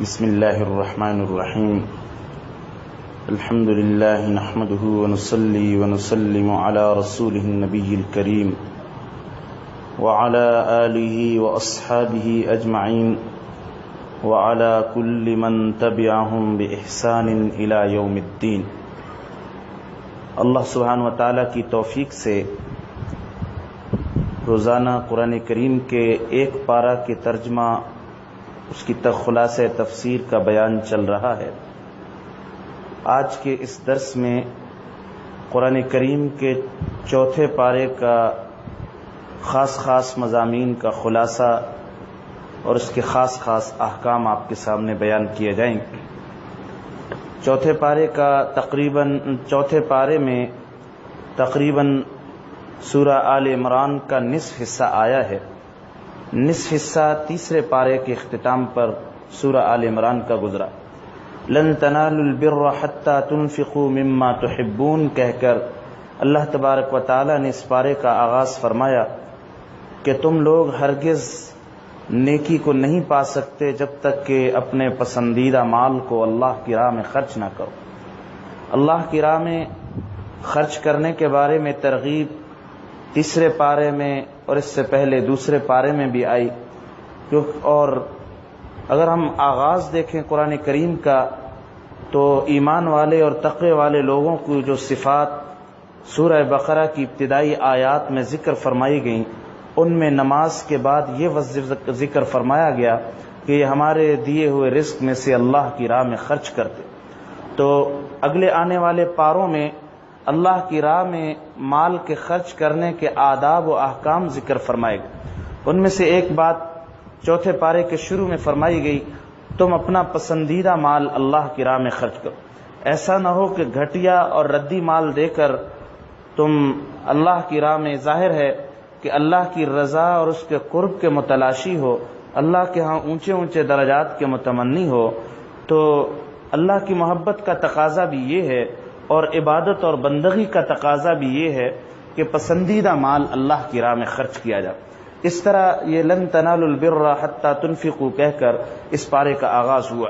بسم الله الرحمن الرحيم. الحمد لله نحمده ونصلي ونسلم على رسوله النبي الكريم وعلى آله وأصحابه أجمعين وعلى كل من تبعهم بإحسان إلى يوم الدين. اللہ سبحانہ وتعالی کی توفیق سے روزانہ قرآن کریم کے ایک پارہ کے ترجمہ اس کی خلاصہ تفسیر کا بیان چل رہا ہے. آج کے اس درس میں قرآن کریم کے چوتھے پارے کا خاص مضامین کا خلاصہ اور اس کے خاص احکام آپ کے سامنے بیان کیے جائیں گے. چوتھے پارے میں تقریباً سورہ آل عمران کا نصف حصہ آیا ہے. نصف حصہ تیسرے پارے کے اختتام پر سورہ آل عمران کا گزرا. لن تنالوا البر حتى تنفقوا مما تحبون کہہ کر اللہ تبارک و تعالی نے اس پارے کا آغاز فرمایا کہ تم لوگ ہرگز نیکی کو نہیں پا سکتے جب تک کہ اپنے پسندیدہ مال کو اللہ کی راہ میں خرچ نہ کرو. اللہ کی راہ میں خرچ کرنے کے بارے میں ترغیب تیسرے پارے میں اور اس سے پہلے دوسرے پارے میں بھی آئی. اور اگر ہم آغاز دیکھیں قرآن کریم کا تو ایمان والے اور تقوی والے لوگوں کو جو صفات سورہ بقرہ کی ابتدائی آیات میں ذکر فرمائی گئیں ان میں نماز کے بعد یہ ذکر فرمایا گیا کہ یہ ہمارے دیے ہوئے رزق میں سے اللہ کی راہ میں خرچ کرتے. تو اگلے آنے والے پاروں میں اللہ کی راہ میں مال کے خرچ کرنے کے آداب و احکام ذکر فرمائے گئے. ان میں سے ایک بات چوتھے پارے کے شروع میں فرمائی گئی، تم اپنا پسندیدہ مال اللہ کی راہ میں خرچ کرو. ایسا نہ ہو کہ گھٹیا اور ردی مال دے کر تم اللہ کی راہ میں، ظاہر ہے کہ اللہ کی رضا اور اس کے قرب کے متلاشی ہو، اللہ کے ہاں اونچے درجات کے متمنی ہو، تو اللہ کی محبت کا تقاضا بھی یہ ہے اور عبادت اور بندگی کا تقاضا بھی یہ ہے کہ پسندیدہ مال اللہ کی راہ میں خرچ کیا جائے. اس طرح یہ لن تنالوا البر حتى تنفقوا کہہ کر اس پارے کا آغاز ہوا.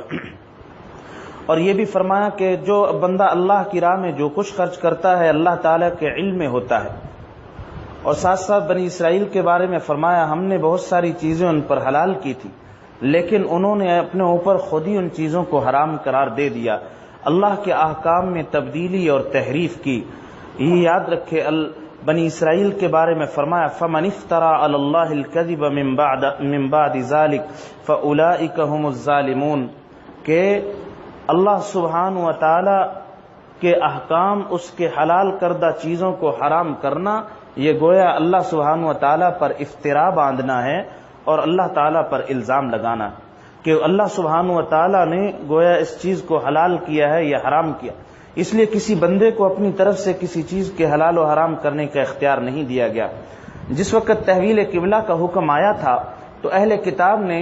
اور یہ بھی فرمایا کہ جو بندہ اللہ کی راہ میں جو کچھ خرچ کرتا ہے اللہ تعالیٰ کے علم میں ہوتا ہے. اور ساتھ ساتھ بنی اسرائیل کے بارے میں فرمایا ہم نے بہت ساری چیزیں ان پر حلال کی تھی لیکن انہوں نے اپنے اوپر خود ہی ان چیزوں کو حرام قرار دے دیا. اللہ کے احکام میں تبدیلی اور تحریف کی. یہ یاد رکھے بنی اسرائیل کے بارے میں فرمایا فمن افترى علی اللہ الکذب من بعد ذلک فاولئک هم الظالمون کہ اللہ سبحانہ و تعالی کے احکام، اس کے حلال کردہ چیزوں کو حرام کرنا، یہ گویا اللہ سبحانہ و تعالی پر افترا باندھنا ہے اور اللہ تعالی پر الزام لگانا کہ اللہ سبحانہ و تعالی نے گویا اس چیز کو حلال کیا ہے یا حرام کیا. اس لیے کسی بندے کو اپنی طرف سے کسی چیز کے حلال و حرام کرنے کا اختیار نہیں دیا گیا. جس وقت تحویل قبلہ کا حکم آیا تھا تو اہل کتاب نے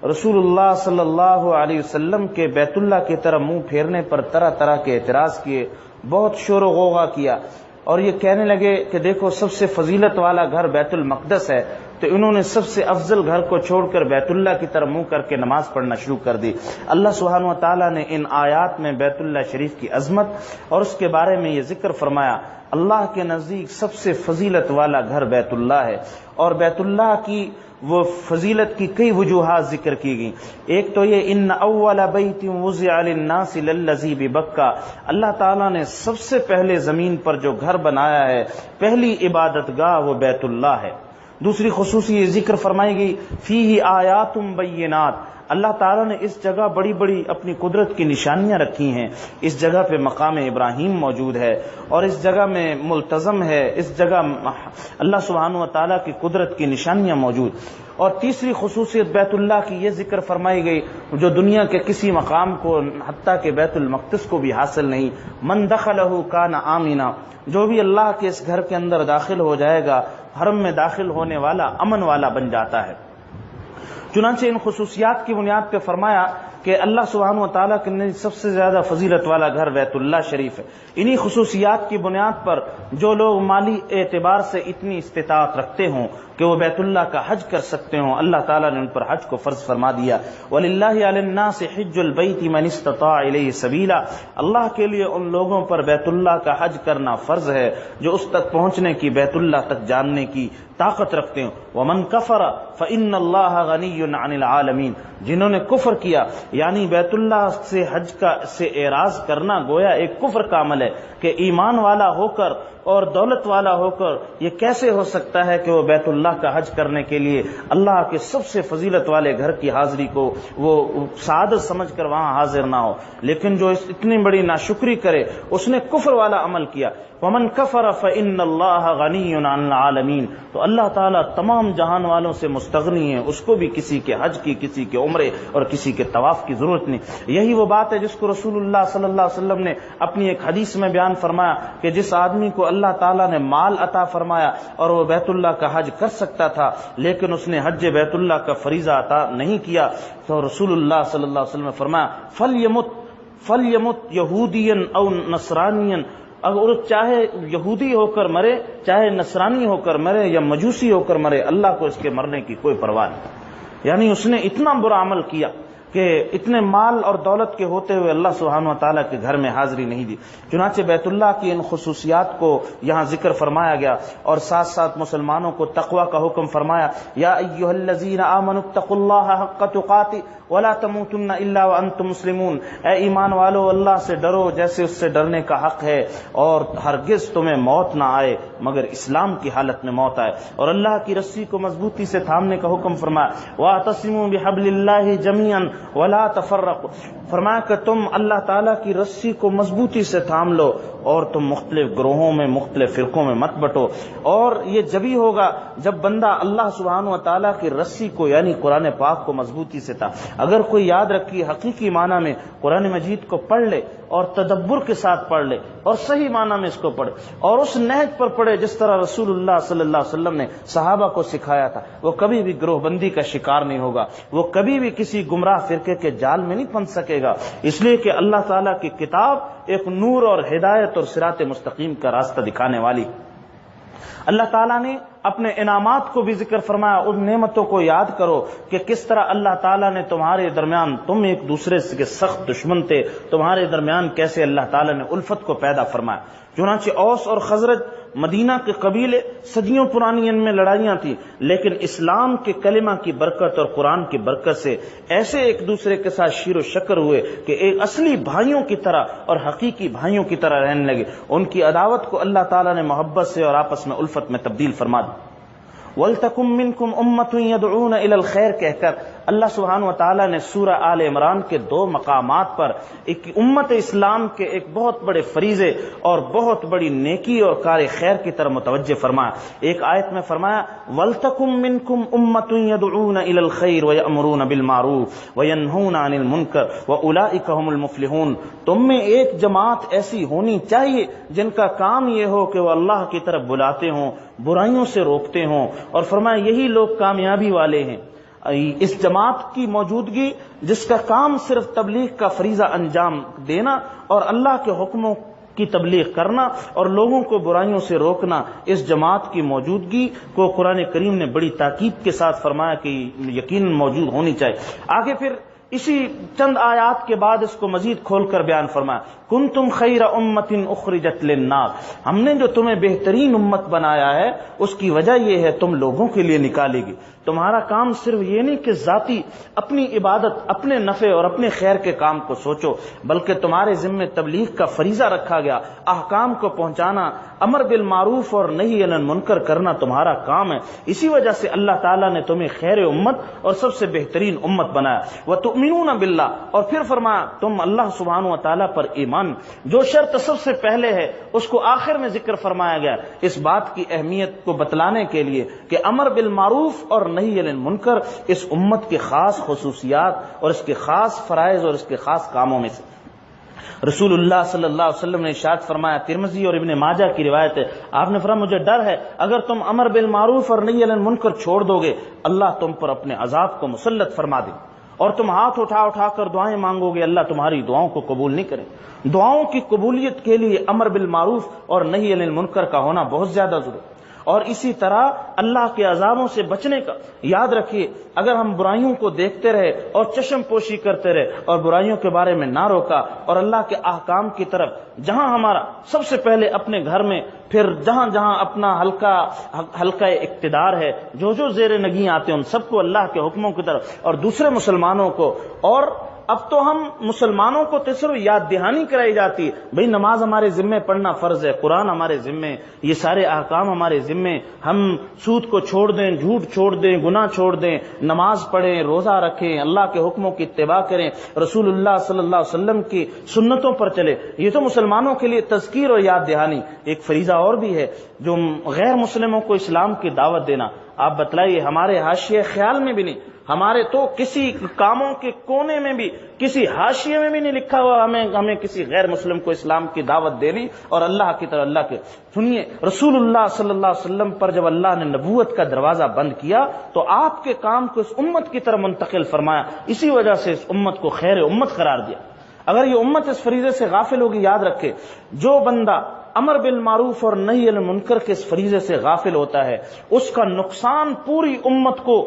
رسول اللہ صلی اللہ علیہ وسلم کے بیت اللہ کی طرف منہ پھیرنے پر طرح طرح کے اعتراض کیے، بہت شور و غوغا کیا اور یہ کہنے لگے کہ دیکھو سب سے فضیلت والا گھر بیت المقدس ہے، تو انہوں نے سب سے افضل گھر کو چھوڑ کر بیت اللہ کی طرف منہ کر کے نماز پڑھنا شروع کر دی. اللہ سبحانہ و تعالیٰ نے ان آیات میں بیت اللہ شریف کی عظمت اور اس کے بارے میں یہ ذکر فرمایا اللہ کے نزدیک سب سے فضیلت والا گھر بیت اللہ ہے. اور بیت اللہ کی وہ فضیلت کی کئی وجوہات ذکر کی گئیں. ایک تو یہ ان اول بیت وضع للناس للذی ببکہ، اللہ تعالیٰ نے سب سے پہلے زمین پر جو گھر بنایا ہے، پہلی عبادت گاہ وہ بیت اللہ ہے. دوسری خصوصی ذکر فرمائی گئی فیہ آیات بینات، اللہ تعالیٰ نے اس جگہ بڑی بڑی اپنی قدرت کی نشانیاں رکھی ہیں. اس جگہ پہ مقام ابراہیم موجود ہے اور اس جگہ میں ملتزم ہے، اس جگہ اللہ سبحانہ و تعالیٰ کی قدرت کی نشانیاں موجود. اور تیسری خصوصیت بیت اللہ کی یہ ذکر فرمائی گئی جو دنیا کے کسی مقام کو حتیٰ کہ بیت المقدس کو بھی حاصل نہیں، من دخلہ کان آمنا، جو بھی اللہ کے اس گھر کے اندر داخل ہو جائے گا حرم میں داخل ہونے والا امن والا بن جاتا ہے. چنانچہ ان خصوصیات کی بنیاد پہ فرمایا کہ اللہ سبحانہ و تعالیٰ کے سب سے زیادہ فضیلت والا گھر بیت اللہ شریف ہے. انہی خصوصیات کی بنیاد پر جو لوگ مالی اعتبار سے اتنی استطاعت رکھتے ہوں کہ وہ بیت اللہ کا حج کر سکتے ہوں، اللہ تعالیٰ نے ان پر حج کو فرض فرما دیا. وَلِلَّهِ عَلَى النَّاسِ حِجُّ الْبَيْتِ مَنِ اسْتَطَاعَ إِلَيْهِ سَبِيلًا، اللہ کے لیے ان لوگوں پر بیت اللہ کا حج کرنا فرض ہے جو اس تک پہنچنے کی، بیت اللہ تک جاننے کی طاقت رکھتے ہوں. وَمَنْ كَفَرَ فَإِنَّ اللَّهَ غَنِيٌّ عَنِ الْعَالَمِينَ، جنہوں نے کفر کیا یعنی بیت اللہ سے حج سے اعراض کرنا گویا ایک کفر کا عمل ہے کہ ایمان والا ہو کر اور دولت والا ہو کر یہ کیسے ہو سکتا ہے کہ وہ بیت اللہ کا حج کرنے کے لیے اللہ کے سب سے فضیلت والے گھر کی حاضری کو وہ سعادت سمجھ کر وہاں حاضر نہ ہو. لیکن جو اتنی بڑی ناشکری کرے اس نے کفر والا عمل کیا. وَمَنْ كَفَرَ فَإِنَّ اللَّهَ غَنِيٌّ عَنِ الْعَالَمِينَ، تو اللہ تعالیٰ تمام جہان والوں سے مستغنی ہے، اس کو بھی کسی کے حج کی، کسی کے عمرے اور کسی کے طواف کی ضرورت نہیں. یہی وہ بات ہے جس کو رسول اللہ صلی اللہ علیہ وسلم نے اپنی ایک حدیث میں بیان فرمایا کہ جس آدمی کو اللہ تعالیٰ نے مال عطا فرمایا اور وہ بیت اللہ کا حج کر سکتا تھا لیکن اس نے حج بیت اللہ کا فریضہ عطا نہیں کیا، تو رسول اللہ صلی اللہ علیہ وسلم نے فرمایا فَلْيَمُتْ يَهُودِيًا أَوْ نَصْرَانِيًا، اگر چاہے یہودی ہو کر مرے، چاہے نصرانی ہو کر مرے یا مجوسی ہو کر مرے، اللہ کو اس کے مرنے کی کوئی پرواہ نہیں. یعنی اس نے اتنا برا عمل کیا کہ اتنے مال اور دولت کے ہوتے ہوئے اللہ سبحانہ و تعالیٰ کے گھر میں حاضری نہیں دی. چنانچہ بیت اللہ کی ان خصوصیات کو یہاں ذکر فرمایا گیا اور ساتھ ساتھ مسلمانوں کو تقوی کا حکم فرمایا. یا ایھا الذین آمنوا اتقوا اللہ حق تقاتہ ولا تموتن الا وانتم مسلمون، اے ایمان والو اللہ سے ڈرو جیسے اس سے ڈرنے کا حق ہے، اور ہرگز تمہیں موت نہ آئے مگر اسلام کی حالت میں موت آئے. اور اللہ کی رسی کو مضبوطی سے تھامنے کا حکم فرمایا. واعتصموا بحبل اللہ جميعا ولا تفرقوا، فرمایا کہ تم اللہ تعالیٰ کی رسی کو مضبوطی سے تھام لو اور تم مختلف گروہوں میں، مختلف فرقوں میں مت بٹو. اور یہ جبھی ہوگا جب بندہ اللہ سبحانہ و تعالیٰ کی رسی کو یعنی قرآن پاک کو مضبوطی سے تھا. اگر کوئی یاد رکھی حقیقی معنی میں قرآن مجید کو پڑھ لے اور تدبر کے ساتھ پڑھ لے اور صحیح معنی میں اس کو پڑھے اور اس نہج پر پڑھے جس طرح رسول اللہ صلی اللہ علیہ وسلم نے صحابہ کو سکھایا تھا، وہ کبھی بھی گروہ بندی کا شکار نہیں ہوگا، وہ کبھی بھی کسی گمراہ فرقے کے جال میں نہیں پھنس سکے گا. اس لیے کہ اللہ تعالیٰ کی کتاب ایک نور اور ہدایت اور صراط مستقیم کا راستہ دکھانے والی. اللہ تعالیٰ نے اپنے انعامات کو بھی ذکر فرمایا. ان نعمتوں کو یاد کرو کہ کس طرح اللہ تعالیٰ نے تمہارے درمیان، تم ایک دوسرے کے سخت دشمن تھے، تمہارے درمیان کیسے اللہ تعالیٰ نے الفت کو پیدا فرمایا. چنانچہ اوس اور خزرج مدینہ کے قبیلے صدیوں پرانی ان میں لڑائیاں تھیں، لیکن اسلام کے کلمہ کی برکت اور قرآن کی برکت سے ایسے ایک دوسرے کے ساتھ شیر و شکر ہوئے کہ ایک اصلی بھائیوں کی طرح اور حقیقی بھائیوں کی طرح رہنے لگے. ان کی عداوت کو اللہ تعالیٰ نے محبت سے اور آپس میں الفت میں تبدیل فرما دی. وَلْتَكُن مِّنكُمْ أُمَّةٌ يَدْعُونَ إِلَى الْخَيْرِ کہہ کر اللہ سبحانہ و تعالیٰ نے سورہ آل عمران کے 2 مقامات پر ایک امت اسلام کے ایک بہت بڑے فریضے اور بہت بڑی نیکی اور کار خیر کی طرف متوجہ فرمایا. ایک آیت میں فرمایا وَلْتَكُن مِّنكُمْ أُمَّةٌ يَدْعُونَ إِلَى الْخَيْرِ وَيَأْمُرُونَ بِالْمَعْرُوفِ وَيَنْهُونَ عَنِ الْمُنكَرِ وَأُولَٰئِكَ هُمُ الْمُفْلِحُونَ، تم میں ایک جماعت ایسی ہونی چاہیے جن کا کام یہ ہو کہ وہ اللہ کی طرف بلاتے ہوں، برائیوں سے روکتے ہوں، اور فرمایا یہی لوگ کامیابی والے ہیں. اس جماعت کی موجودگی جس کا کام صرف تبلیغ کا فریضہ انجام دینا اور اللہ کے حکموں کی تبلیغ کرنا اور لوگوں کو برائیوں سے روکنا، اس جماعت کی موجودگی کو قرآن کریم نے بڑی تاکید کے ساتھ فرمایا کہ یقیناً موجود ہونی چاہیے. آگے پھر اسی چند آیات کے بعد اس کو مزید کھول کر بیان فرمایا کنتم خیر امت اخرجت للناس، ہم نے جو تمہیں بہترین امت بنایا ہے اس کی وجہ یہ ہے تم لوگوں کے لیے نکالے گی. تمہارا کام صرف یہ نہیں کہ ذاتی اپنی عبادت، اپنے نفع اور اپنے خیر کے کام کو سوچو، بلکہ تمہارے ذمہ تبلیغ کا فریضہ رکھا گیا، احکام کو پہنچانا، امر بالمعروف اور نہی عن المنکر کرنا تمہارا کام ہے. اسی وجہ سے اللہ تعالیٰ نے تمہیں خیر امت اور سب سے بہترین امت بنایا. وتؤمنون باللہ، اور پھر فرمایا تم اللہ سبحانہ و تعالیٰ پر ایمان، جو شرط سب سے پہلے ہے اس کو آخر میں ذکر فرمایا گیا اس بات کی اہمیت کو بتلانے کے لیے کہ امر بالمعروف اور نہی عن المنکر اس امت کے خاص خصوصیات اور اس کے خاص فرائض اور اس کے خاص کاموں میں سے. رسول اللہ صلی اللہ علیہ وسلم نے ارشاد فرمایا، ترمذی اور ابن ماجہ کی روایت ہے، آپ نے فرمایا مجھے ڈر ہے اگر تم امر بالمعروف اور نہی عن المنکر چھوڑ دو گے اللہ تم پر اپنے عذاب کو مسلط فرما دے، اور تم ہاتھ اٹھا اٹھا کر دعائیں مانگو گے اللہ تمہاری دعاؤں کو قبول نہیں کرے۔ دعاؤں کی قبولیت کے لیے امر بالمعروف اور نہی عن المنکر کا ہونا بہت زیادہ ضروری ہے، اور اسی طرح اللہ کے عذابوں سے بچنے کا یاد رکھیے، اگر ہم برائیوں کو دیکھتے رہے اور چشم پوشی کرتے رہے اور برائیوں کے بارے میں نہ روکا اور اللہ کے احکام کی طرف جہاں ہمارا سب سے پہلے اپنے گھر میں، پھر جہاں جہاں اپنا ہلکا اقتدار ہے، جو زیر نگیں آتے ہیں ان سب کو اللہ کے حکموں کی طرف، اور دوسرے مسلمانوں کو، اور اب تو ہم مسلمانوں کو صرف یاد دہانی کرائی جاتی ہے، بھئی نماز ہمارے ذمے پڑھنا فرض ہے، قرآن ہمارے ذمے، یہ سارے احکام ہمارے ذمے، ہم سود کو چھوڑ دیں، جھوٹ چھوڑ دیں، گناہ چھوڑ دیں، نماز پڑھیں، روزہ رکھیں، اللہ کے حکموں کی اتباع کریں، رسول اللہ صلی اللہ علیہ وسلم کی سنتوں پر چلے، یہ تو مسلمانوں کے لیے تذکیر اور یاد دہانی۔ ایک فریضہ اور بھی ہے جو غیر مسلموں کو اسلام کی دعوت دینا۔ آپ بتلائیے، ہمارے حاشیے خیال میں بھی نہیں، ہمارے تو کسی کاموں کے کونے میں بھی، کسی حاشیے میں بھی نہیں لکھا ہوا ہمیں کسی غیر مسلم کو اسلام کی دعوت دینی اور اللہ کی طرف۔ اللہ کے سنیے، رسول اللہ صلی اللہ علیہ وسلم پر جب اللہ نے نبوت کا دروازہ بند کیا تو آپ کے کام کو اس امت کی طرف منتقل فرمایا، اسی وجہ سے اس امت کو خیر امت قرار دیا۔ اگر یہ امت اس فریضے سے غافل ہوگی، یاد رکھے جو بندہ امر بالمعروف اور نہی عن المنکر کے اس فریضے سے غافل ہوتا ہے اس کا نقصان پوری امت کو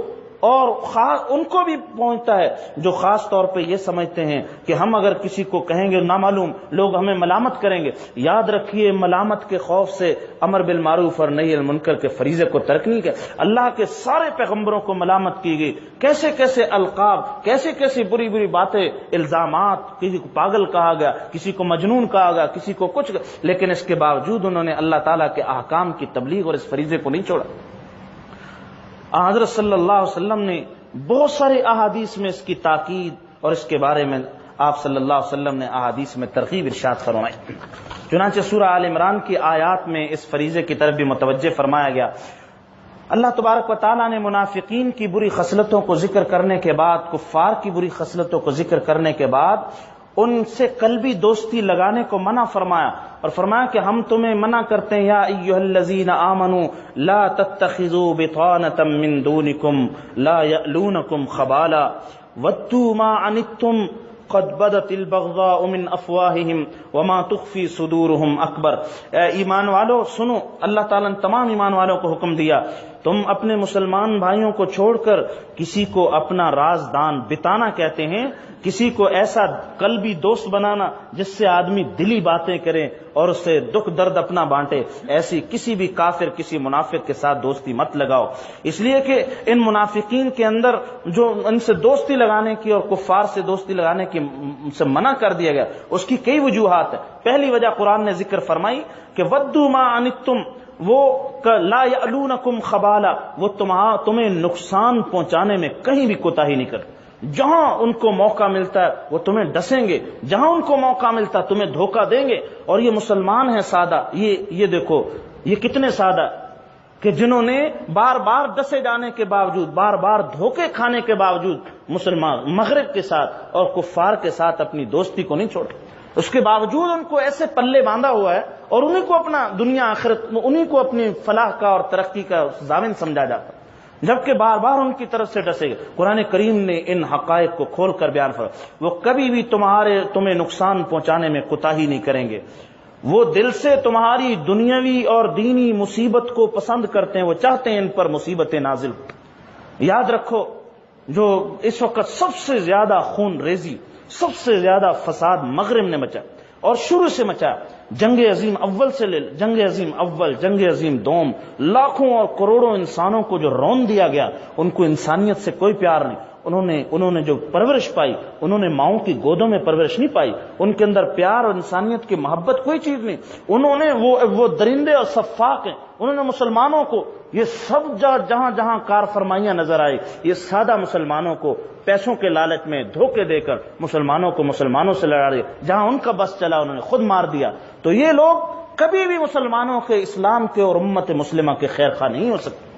اور خاص ان کو بھی پہنچتا ہے جو خاص طور پہ یہ سمجھتے ہیں کہ ہم اگر کسی کو کہیں گے نامعلوم لوگ ہمیں ملامت کریں گے۔ یاد رکھیے، ملامت کے خوف سے امر بالمعروف اور نہی عن المنکر کے فریضے کو ترک نہیں کیا۔ اللہ کے سارے پیغمبروں کو ملامت کی گئی، کیسے کیسے القاب، کیسے کیسے بری بری باتیں، الزامات، کسی کو پاگل کہا گیا، کسی کو مجنون کہا گیا، کسی کو کچھ، لیکن اس کے باوجود انہوں نے اللہ تعالیٰ کے احکام کی تبلیغ اور اس فریضے کو نہیں چھوڑا۔ حضرت صلی اللہ علیہ وسلم نے بہت سارے احادیث میں اس کی تاکید اور اس کے بارے میں آپ صلی اللہ علیہ وسلم نے احادیث میں ترغیب ارشاد فرمائی۔ چنانچہ سورہ آل عمران کی آیات میں اس فریضے کی طرف بھی متوجہ فرمایا گیا۔ اللہ تبارک و تعالیٰ نے منافقین کی بری خصلتوں کو ذکر کرنے کے بعد، کفار کی بری خصلتوں کو ذکر کرنے کے بعد ان سے قلبی دوستی لگانے کو منع فرمایا، اور فرمایا کہ ہم تمہیں منع کرتے ہیں، یا ایھا الذین آمنوا لا تتخذوا بطانة من دونکم لا یألونکم خبالا ودوا ما عنتم قد بدت البغضاء من افواہہم وما تخفی صدورہم اکبر۔ اے ایمان والو سنو، اللہ تعالیٰ نے تمام ایمان والوں کو حکم دیا تم اپنے مسلمان بھائیوں کو چھوڑ کر کسی کو اپنا رازدان بتانا کہتے ہیں، کسی کو ایسا قلبی دوست بنانا جس سے آدمی دلی باتیں کرے اور اس سے دکھ درد اپنا بانٹے، ایسی کسی بھی کافر، کسی منافق کے ساتھ دوستی مت لگاؤ، اس لیے کہ ان منافقین کے اندر جو ان سے دوستی لگانے کی اور کفار سے دوستی لگانے کی سے منع کر دیا گیا، اس کی کئی وجوہات ہیں۔ پہلی وجہ قرآن نے ذکر فرمائی کہ ودوا ما عنتم، وہ لا یألونکم خبالا، وہ تمہیں نقصان پہنچانے میں کہیں بھی کوتاہی نہیں کرتے، جہاں ان کو موقع ملتا ہے وہ تمہیں ڈسیں گے، جہاں ان کو موقع ملتا ہے تمہیں دھوکہ دیں گے۔ اور یہ مسلمان ہیں سادہ، یہ دیکھو یہ کتنے سادہ کہ جنہوں نے بار بار ڈسے جانے کے باوجود، بار بار دھوکے کھانے کے باوجود مسلمان مغرب کے ساتھ اور کفار کے ساتھ اپنی دوستی کو نہیں چھوڑے، اس کے باوجود ان کو ایسے پلے باندھا ہوا ہے اور انہیں کو اپنا دنیا آخرت، انہیں کو اپنی فلاح کا اور ترقی کا ضامن سمجھا جاتا، جبکہ بار بار ان کی طرف سے ڈسے گئے۔ قرآن کریم نے ان حقائق کو کھول کر بیان فرمایا، وہ کبھی بھی تمہیں نقصان پہنچانے میں کوتاہی نہیں کریں گے، وہ دل سے تمہاری دنیاوی اور دینی مصیبت کو پسند کرتے ہیں، وہ چاہتے ہیں ان پر مصیبتیں نازل ہوں۔ یاد رکھو، جو اس وقت سب سے زیادہ خون ریزی، سب سے زیادہ فساد مغرب نے مچا اور شروع سے مچا، جنگ عظیم اول سے لے، جنگ عظیم اول، جنگ عظیم دوم، لاکھوں اور کروڑوں انسانوں کو جو رون دیا گیا، ان کو انسانیت سے کوئی پیار نہیں، انہوں نے جو پرورش پائی، انہوں نے ماؤں کی گودوں میں پرورش نہیں پائی، ان کے اندر پیار اور انسانیت کی محبت کوئی چیز نہیں، انہوں نے وہ درندے اور صفاق ہیں، انہوں نے مسلمانوں کو یہ سب جہاں جہاں کار فرمائیاں نظر آئی، یہ سادہ مسلمانوں کو پیسوں کے لالچ میں دھوکے دے کر مسلمانوں کو مسلمانوں سے لڑا رہے، جہاں ان کا بس چلا انہوں نے خود مار دیا۔ تو یہ لوگ کبھی بھی مسلمانوں کے، اسلام کے اور امت مسلمہ کے خیر خواہ نہیں ہو سکتے۔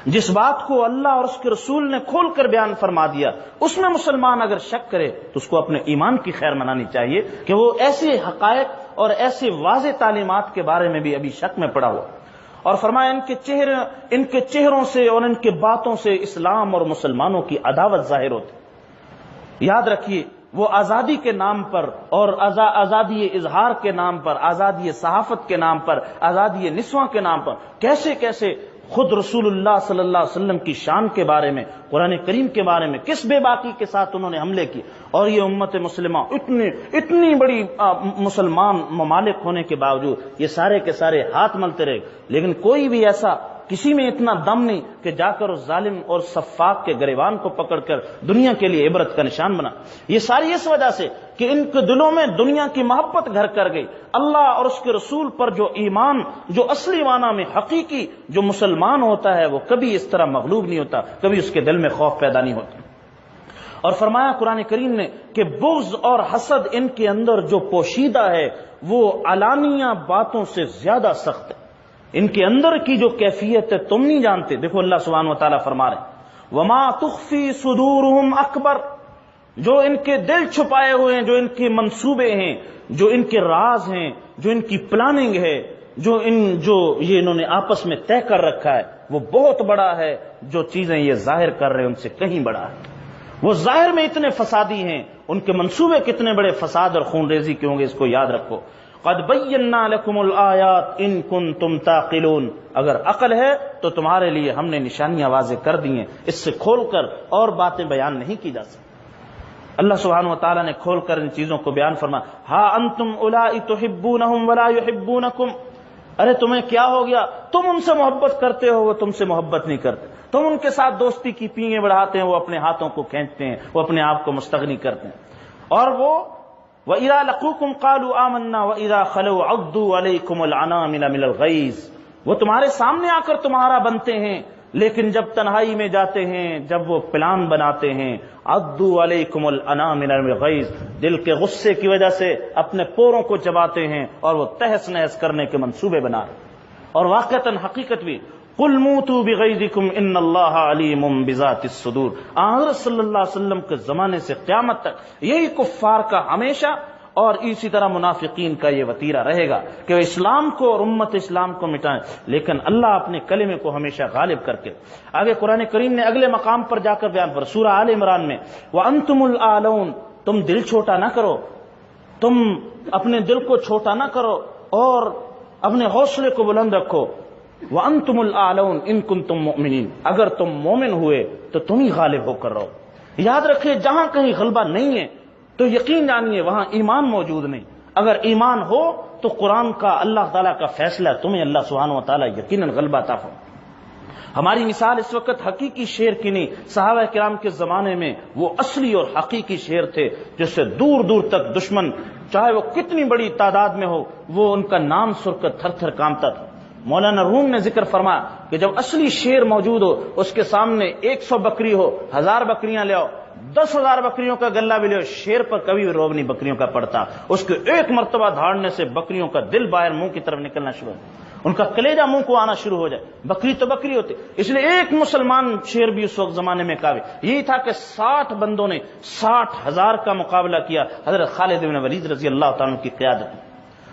جس بات کو اللہ اور اس کے رسول نے کھول کر بیان فرما دیا، اس میں مسلمان اگر شک کرے تو اس کو اپنے ایمان کی خیر منانی چاہیے کہ وہ ایسے حقائق اور ایسے واضح تعلیمات کے بارے میں بھی ابھی شک میں پڑا ہوا۔ اور فرمایا ان کے چہروں سے اور ان کے باتوں سے اسلام اور مسلمانوں کی عداوت ظاہر ہوتی۔ یاد رکھیے، وہ آزادی کے نام پر اور آزادی اظہار کے نام پر، آزادی صحافت کے نام پر، آزادی نسواں کے نام پر کیسے کیسے خود رسول اللہ صلی اللہ علیہ وسلم کی شان کے بارے میں، قرآن کریم کے بارے میں کس بے باکی کے ساتھ انہوں نے حملے کیے۔ اور یہ امت مسلمہ اتنی بڑی مسلمان ممالک ہونے کے باوجود یہ سارے کے سارے ہاتھ ملتے رہے، لیکن کوئی بھی ایسا کسی میں اتنا دم نہیں کہ جا کر اس ظالم اور سفاک کے گریبان کو پکڑ کر دنیا کے لیے عبرت کا نشان بنا۔ یہ ساری اس وجہ سے کہ ان کے دلوں میں دنیا کی محبت گھر کر گئی۔ اللہ اور اس کے رسول پر جو ایمان، جو اصلی معنی میں حقیقی جو مسلمان ہوتا ہے، وہ کبھی اس طرح مغلوب نہیں ہوتا، کبھی اس کے دل میں خوف پیدا نہیں ہوتا۔ اور فرمایا قرآن کریم نے کہ بغض اور حسد ان کے اندر جو پوشیدہ ہے وہ علانیہ باتوں سے زیادہ سخت ہے۔ ان کے اندر کی جو کیفیت ہے تم نہیں جانتے۔ دیکھو اللہ سبحانہ وتعالیٰ فرما رہے ہیں وما تخفی صدورہم اکبر، جو ان کے دل چھپائے ہوئے ہیں، جو ان کے منصوبے ہیں، جو ان کے راز ہیں، جو ان کی پلاننگ ہے، جو یہ انہوں نے آپس میں طے کر رکھا ہے، وہ بہت بڑا ہے۔ جو چیزیں یہ ظاہر کر رہے ہیں ان سے کہیں بڑا ہے۔ وہ ظاہر میں اتنے فسادی ہیں، ان کے منصوبے کتنے بڑے فساد اور خون ریزی کے ہوں گے، اس کو یاد رکھو۔ قد بینا لکم الآیات ان کنتم تعقلون، اگر عقل ہے تو تمہارے لیے ہم نے نشانیاں واضح کر دی ہیں، اس سے کھول کر اور باتیں بیان نہیں کی جا سکتی۔ اللہ سبحانہ وتعالیٰ نے کھول کر ان چیزوں کو بیان فرمایا، ہا انتم اولائی تحبونہم ولا یحبونکم، ارے تمہیں کیا ہو گیا، تم ان سے محبت کرتے ہو، وہ تم سے محبت نہیں کرتے، تم ان کے ساتھ دوستی کی پینگیں بڑھاتے ہیں، وہ اپنے ہاتھوں کو کھینچتے ہیں، وہ اپنے آپ کو مستغنی کرتے ہیں۔ اور وہ وَإِذَا لَقُوكُمْ قَالُوا آمَنَّا وَإِذَا خَلَوْا عَضُّوا عَلَيْكُمُ الْأَنَامِلَ مِنَ الْغَيْظِ، وہ تمہارے سامنے آ کر تمہارا بنتے ہیں، لیکن جب تنہائی میں جاتے ہیں، جب وہ پلان بناتے ہیں، عَضُّوا عَلَيْكُمُ الْأَنَامِلَ مِنَ الْغَيْظِ، دل کے غصے کی وجہ سے اپنے پوروں کو چباتے ہیں اور وہ تہس نہس کرنے کے منصوبے بنا رہے ہیں۔ اور واقعتاً حقیقت بھی قُلْ مُوتُوا بِغَيْظِكُمْ إِنَّ اللَّهَ عَلِيمٌ بِذَاتِ الصُّدُورِ، حضرت صلی اللہ علیہ وسلم کے زمانے سے قیامت تک یہی کفار کا ہمیشہ اور اسی طرح منافقین کا یہ وتیرہ رہے گا کہ وہ اسلام کو اور امت اسلام کو مٹائیں، لیکن اللہ اپنے کلمے کو ہمیشہ غالب کر کے۔ آگے قرآن کریم نے اگلے مقام پر جا کر بیان پر سورہ آل عمران میں وَأَنْتُمُ الْأَعْلَوْنَ، تم دل چھوٹا نہ کرو، تم اپنے دل کو چھوٹا نہ کرو اور اپنے حوصلے کو بلند رکھو۔ وَأَنْتُمُ الْأَعْلَوْنَ إِن كُنتُم مُؤْمِنِينَ، اگر تم مومن ہوئے تو تم ہی غالب ہو کر رہو۔ یاد رکھیں جہاں کہیں غلبہ نہیں ہے تو یقین جانیے وہاں ایمان موجود نہیں، اگر ایمان ہو تو قرآن کا اللہ تعالیٰ کا فیصلہ تمہیں اللہ سبحانہ و تعالیٰ یقیناً غلبہ عطا فرمائے۔ ہماری مثال اس وقت حقیقی شیر کی نہیں، صحابہ کرام کے زمانے میں وہ اصلی اور حقیقی شیر تھے جس سے دور دور تک دشمن چاہے وہ کتنی بڑی تعداد میں ہو وہ ان کا نام سن کر تھر تھر کانپتا تھا۔ مولانا روم نے ذکر فرمایا کہ جب اصلی شیر موجود ہو، اس کے سامنے 100 بکری ہو، 1000 بکریاں لے آؤ، 10,000 بکریوں کا غلہ بھی لے، شیر پر کبھی بھی روب نہیں بکریوں کا پڑتا۔ اس کے ایک مرتبہ دھاڑنے سے بکریوں کا دل باہر منہ کی طرف نکلنا شروع ہو، ان کا کلیجہ منہ کو آنا شروع ہو جائے۔ بکری تو بکری ہوتی، اس لیے ایک مسلمان شیر بھی اس وقت زمانے میں کافی۔ یہی تھا کہ 60 بندوں نے 60,000 کا مقابلہ کیا حضرت خالد بن ولید رضی اللہ تعالیٰ کی قیادت میں،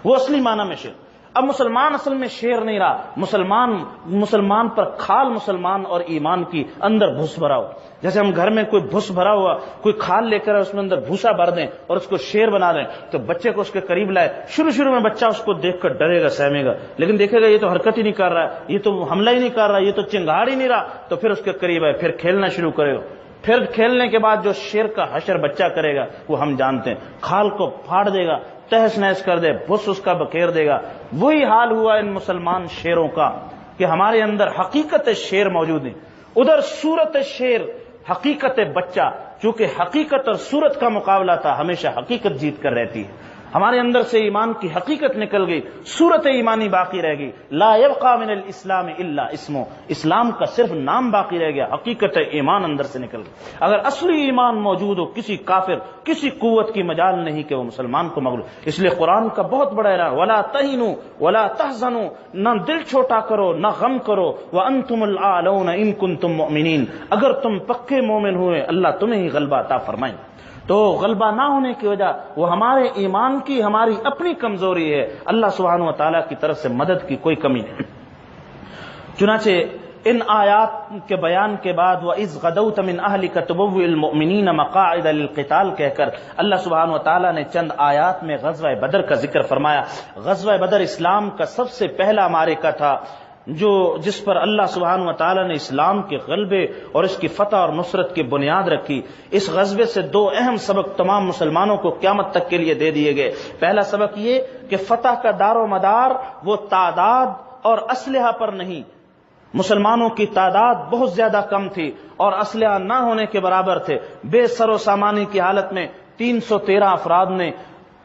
وہ اصلی معنی میں شیر۔ اب مسلمان اصل میں شیر نہیں رہا، مسلمان پر کھال مسلمان اور ایمان کی اندر بھوس بھرا ہو۔ جیسے ہم گھر میں کوئی بھوس بھرا ہوا کوئی کھال لے کر اس میں اندر بھوسا بھر دیں اور اس کو شیر بنا دیں تو بچے کو اس کے قریب لائے، شروع میں بچہ اس کو دیکھ کر ڈرے گا، سہمے گا، لیکن دیکھے گا یہ تو حرکت ہی نہیں کر رہا ہے، یہ تو حملہ ہی نہیں کر رہا ہے، یہ تو چنگاڑ ہی نہیں رہا، تو پھر اس کے قریب آئے، پھر کھیلنا شروع کرے گا۔ پھر کھیلنے کے بعد جو شیر کا حشر بچہ کرے گا وہ ہم جانتے ہیں، کھال کو پھاڑ دے گا، تہس نہس کر دے، بھس اس کا بکھیر دے گا۔ وہی حال ہوا ان مسلمان شیروں کا کہ ہمارے اندر حقیقت شیر موجود نہیں، ادھر صورت شیر حقیقت بچہ، چونکہ حقیقت اور صورت کا مقابلہ تھا، ہمیشہ حقیقت جیت کر رہتی ہے۔ ہمارے اندر سے ایمان کی حقیقت نکل گئی، صورت ایمانی باقی رہ گئی، لا یبقى من الاسلام الا اسمه، اسلام کا صرف نام باقی رہ گیا، حقیقت ایمان اندر سے نکل گئی۔ اگر اصلی ایمان موجود ہو، کسی کافر کسی قوت کی مجال نہیں کہ وہ مسلمان کو مغلوب۔ اس لیے قرآن کا بہت بڑا اعلان، ولا تہنوا ولا تحزنوا، نہ دل چھوٹا کرو نہ غم کرو، وانتم الاعلون ان کنتم مؤمنین، اگر تم پکے مومن ہوئے اللہ تمہیں ہی غلبہ عطا فرمائیں۔ تو غلبہ نہ ہونے کی وجہ وہ ہمارے ایمان کی ہماری اپنی کمزوری ہے، اللہ سبحانہ و تعالیٰ کی طرف سے مدد کی کوئی کمی نہیں۔ چنانچہ ان آیات کے بیان کے بعد وَإِذْ غَدَوْتَ مِنْ أَهْلِكَ تُبَوِّئُ الْمُؤْمِنِينَ مَقَاعِدَ لِلْقِتَالِ کہہ کر اللہ سبحانہ و تعالیٰ نے چند آیات میں غزوہ بدر کا ذکر فرمایا۔ غزوہ بدر اسلام کا سب سے پہلا معرکہ تھا جس پر اللہ سبحانہ و تعالیٰ نے اسلام کے غلبے اور اس کی فتح اور نصرت کی بنیاد رکھی۔ اس غزوے سے دو اہم سبق تمام مسلمانوں کو قیامت تک کے لیے دے دیے گئے۔ پہلا سبق یہ کہ فتح کا دار و مدار وہ تعداد اور اسلحہ پر نہیں، مسلمانوں کی تعداد بہت زیادہ کم تھی اور اسلحہ نہ ہونے کے برابر تھے، بے سر و سامانی کی حالت میں 313 افراد نے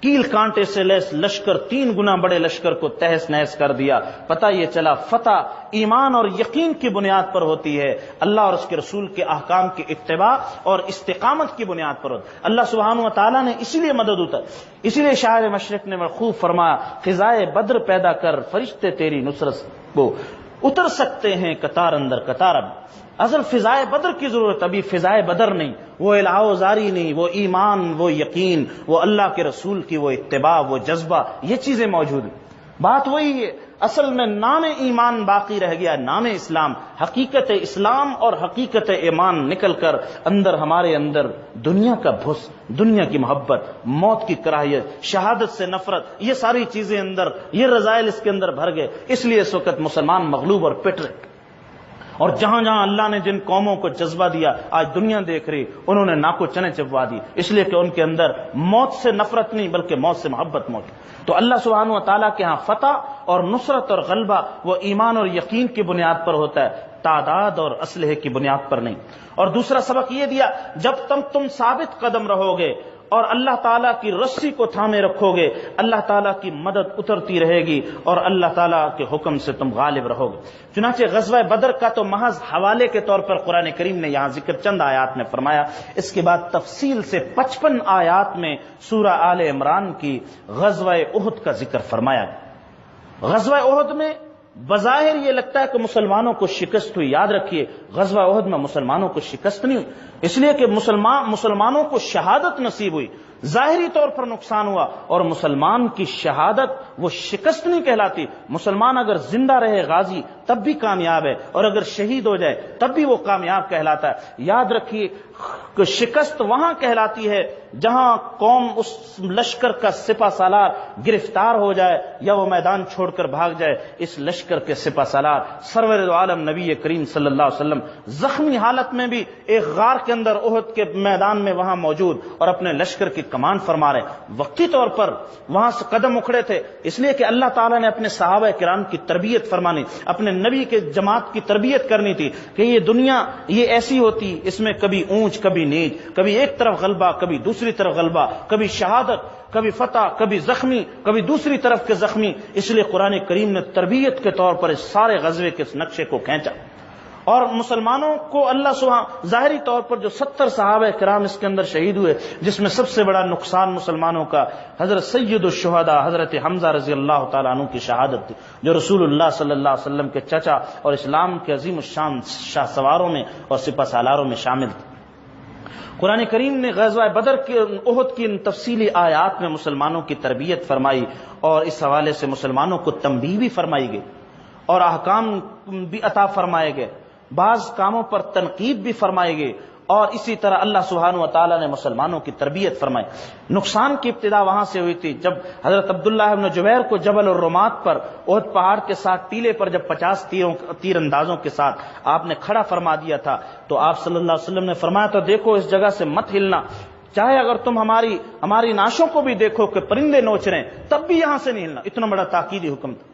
کیل کانٹے سے لیس لشکر 3 گنا بڑے لشکر کو تہس نہس کر دیا۔ پتہ یہ چلا فتح ایمان اور یقین کی بنیاد پر ہوتی ہے، اللہ اور اس کے رسول کے احکام کی اتباع اور استقامت کی بنیاد پر ہوتی ہے۔ اللہ سبحانہ و تعالیٰ نے اسی لیے مدد اتر، اسی لیے شاعر مشرق نے خوب فرمایا، فضائے بدر پیدا کر فرشتے تیری نصرت کو اتر سکتے ہیں قطار اندر قطار۔ اب اصل فضائے بدر کی ضرورت، ابھی فضائے بدر نہیں، وہ الہو زاری نہیں، وہ ایمان، وہ یقین، وہ اللہ کے رسول کی وہ اتباع، وہ جذبہ، یہ چیزیں موجود ہیں۔ بات وہی ہے، اصل میں نام ایمان باقی رہ گیا، نام اسلام، حقیقت اسلام اور حقیقت ایمان نکل کر اندر ہمارے اندر دنیا کا بھس، دنیا کی محبت، موت کی کراہیت، شہادت سے نفرت، یہ ساری چیزیں اندر، یہ رذائل اس کے اندر بھر گئے۔ اس لیے اس وقت مسلمان مغلوب اور پٹ رہے، اور جہاں جہاں اللہ نے جن قوموں کو جذبہ دیا آج دنیا دیکھ رہی، انہوں نے ناکو چنے چبوا دی، اس لیے کہ ان کے اندر موت سے نفرت نہیں بلکہ موت سے محبت موجود۔ تو اللہ سبحانہ و تعالیٰ کے ہاں فتح اور نصرت اور غلبہ وہ ایمان اور یقین کی بنیاد پر ہوتا ہے، تعداد اور اسلحے کی بنیاد پر نہیں۔ اور دوسرا سبق یہ دیا، جب تک تم ثابت قدم رہو گے اور اللہ تعالیٰ کی رسی کو تھامے رکھو گے، اللہ تعالیٰ کی مدد اترتی رہے گی اور اللہ تعالیٰ کے حکم سے تم غالب رہو گے۔ چنانچہ غزوہ بدر کا تو محض حوالے کے طور پر قرآن کریم نے یہاں ذکر چند آیات میں فرمایا، اس کے بعد تفصیل سے 55 آیات میں سورہ آل عمران کی غزوہ احد کا ذکر فرمایا۔ غزوہ احد میں بظاہر یہ لگتا ہے کہ مسلمانوں کو شکست ہوئی، یاد رکھیے غزوہ احد میں مسلمانوں کو شکست نہیں ہوئی، اس لیے کہ مسلمانوں کو شہادت نصیب ہوئی، ظاہری طور پر نقصان ہوا، اور مسلمان کی شہادت وہ شکست نہیں کہلاتی۔ مسلمان اگر زندہ رہے غازی تب بھی کامیاب ہے، اور اگر شہید ہو جائے تب بھی وہ کامیاب کہلاتا ہے۔ یاد رکھیے کہ شکست وہاں کہلاتی ہے جہاں قوم اس لشکر کا سپہ سالار گرفتار ہو جائے یا وہ میدان چھوڑ کر بھاگ جائے۔ اس لشکر کے سپہ سالار سرور دو عالم نبی کریم صلی اللہ علیہ وسلم زخمی حالت میں بھی ایک غار کے اندر احد کے میدان میں وہاں موجود اور اپنے لشکر کی کمان فرما رہے، وقتی طور پر وہاں سے قدم اکھڑے تھے، اس لیے کہ اللہ تعالیٰ نے اپنے صحابہ کرام کی تربیت فرمانی، اپنے نبی کے جماعت کی تربیت کرنی تھی کہ یہ دنیا یہ ایسی ہوتی، اس میں کبھی اونچ کبھی نیچ، کبھی ایک طرف غلبہ کبھی دوسری طرف غلبہ، کبھی شہادت کبھی فتح، کبھی زخمی کبھی دوسری طرف کے زخمی۔ اس لیے قرآن کریم نے تربیت کے طور پر اس سارے غزوے کے نقشے کو کھینچا، اور مسلمانوں کو اللہ سبحانہ ظاہری طور پر جو 70 صحابہ کرام اس کے اندر شہید ہوئے، جس میں سب سے بڑا نقصان مسلمانوں کا حضرت سید الشہداء حضرت حمزہ رضی اللہ تعالیٰ عنہ کی شہادت تھی، جو رسول اللہ صلی اللہ علیہ وسلم کے چچا اور اسلام کے عظیم الشان شاہ سواروں میں اور سپہ سالاروں میں شامل تھے۔ قرآن کریم نے غزوہ بدر کے احد کی ان تفصیلی آیات میں مسلمانوں کی تربیت فرمائی، اور اس حوالے سے مسلمانوں کو تنبیہ بھی فرمائی گئی اور احکام بھی عطا فرمائے گئے، بعض کاموں پر تنقید بھی فرمائی گئی، اور اسی طرح اللہ سبحانہ و تعالیٰ نے مسلمانوں کی تربیت فرمائی۔ نقصان کی ابتدا وہاں سے ہوئی تھی جب حضرت عبداللہ ابن جبیر کو جبل الرمات پر احد پہاڑ کے ساتھ ٹیلے پر جب 50 تیر اندازوں کے ساتھ آپ نے کھڑا فرما دیا تھا، تو آپ صلی اللہ علیہ وسلم نے فرمایا تو دیکھو اس جگہ سے مت ہلنا، چاہے اگر تم ہماری ناشوں کو بھی دیکھو کہ پرندے نوچ رہے ہیں تب بھی یہاں سے نہیں ہلنا، اتنا بڑا تاکیدی حکم تھا۔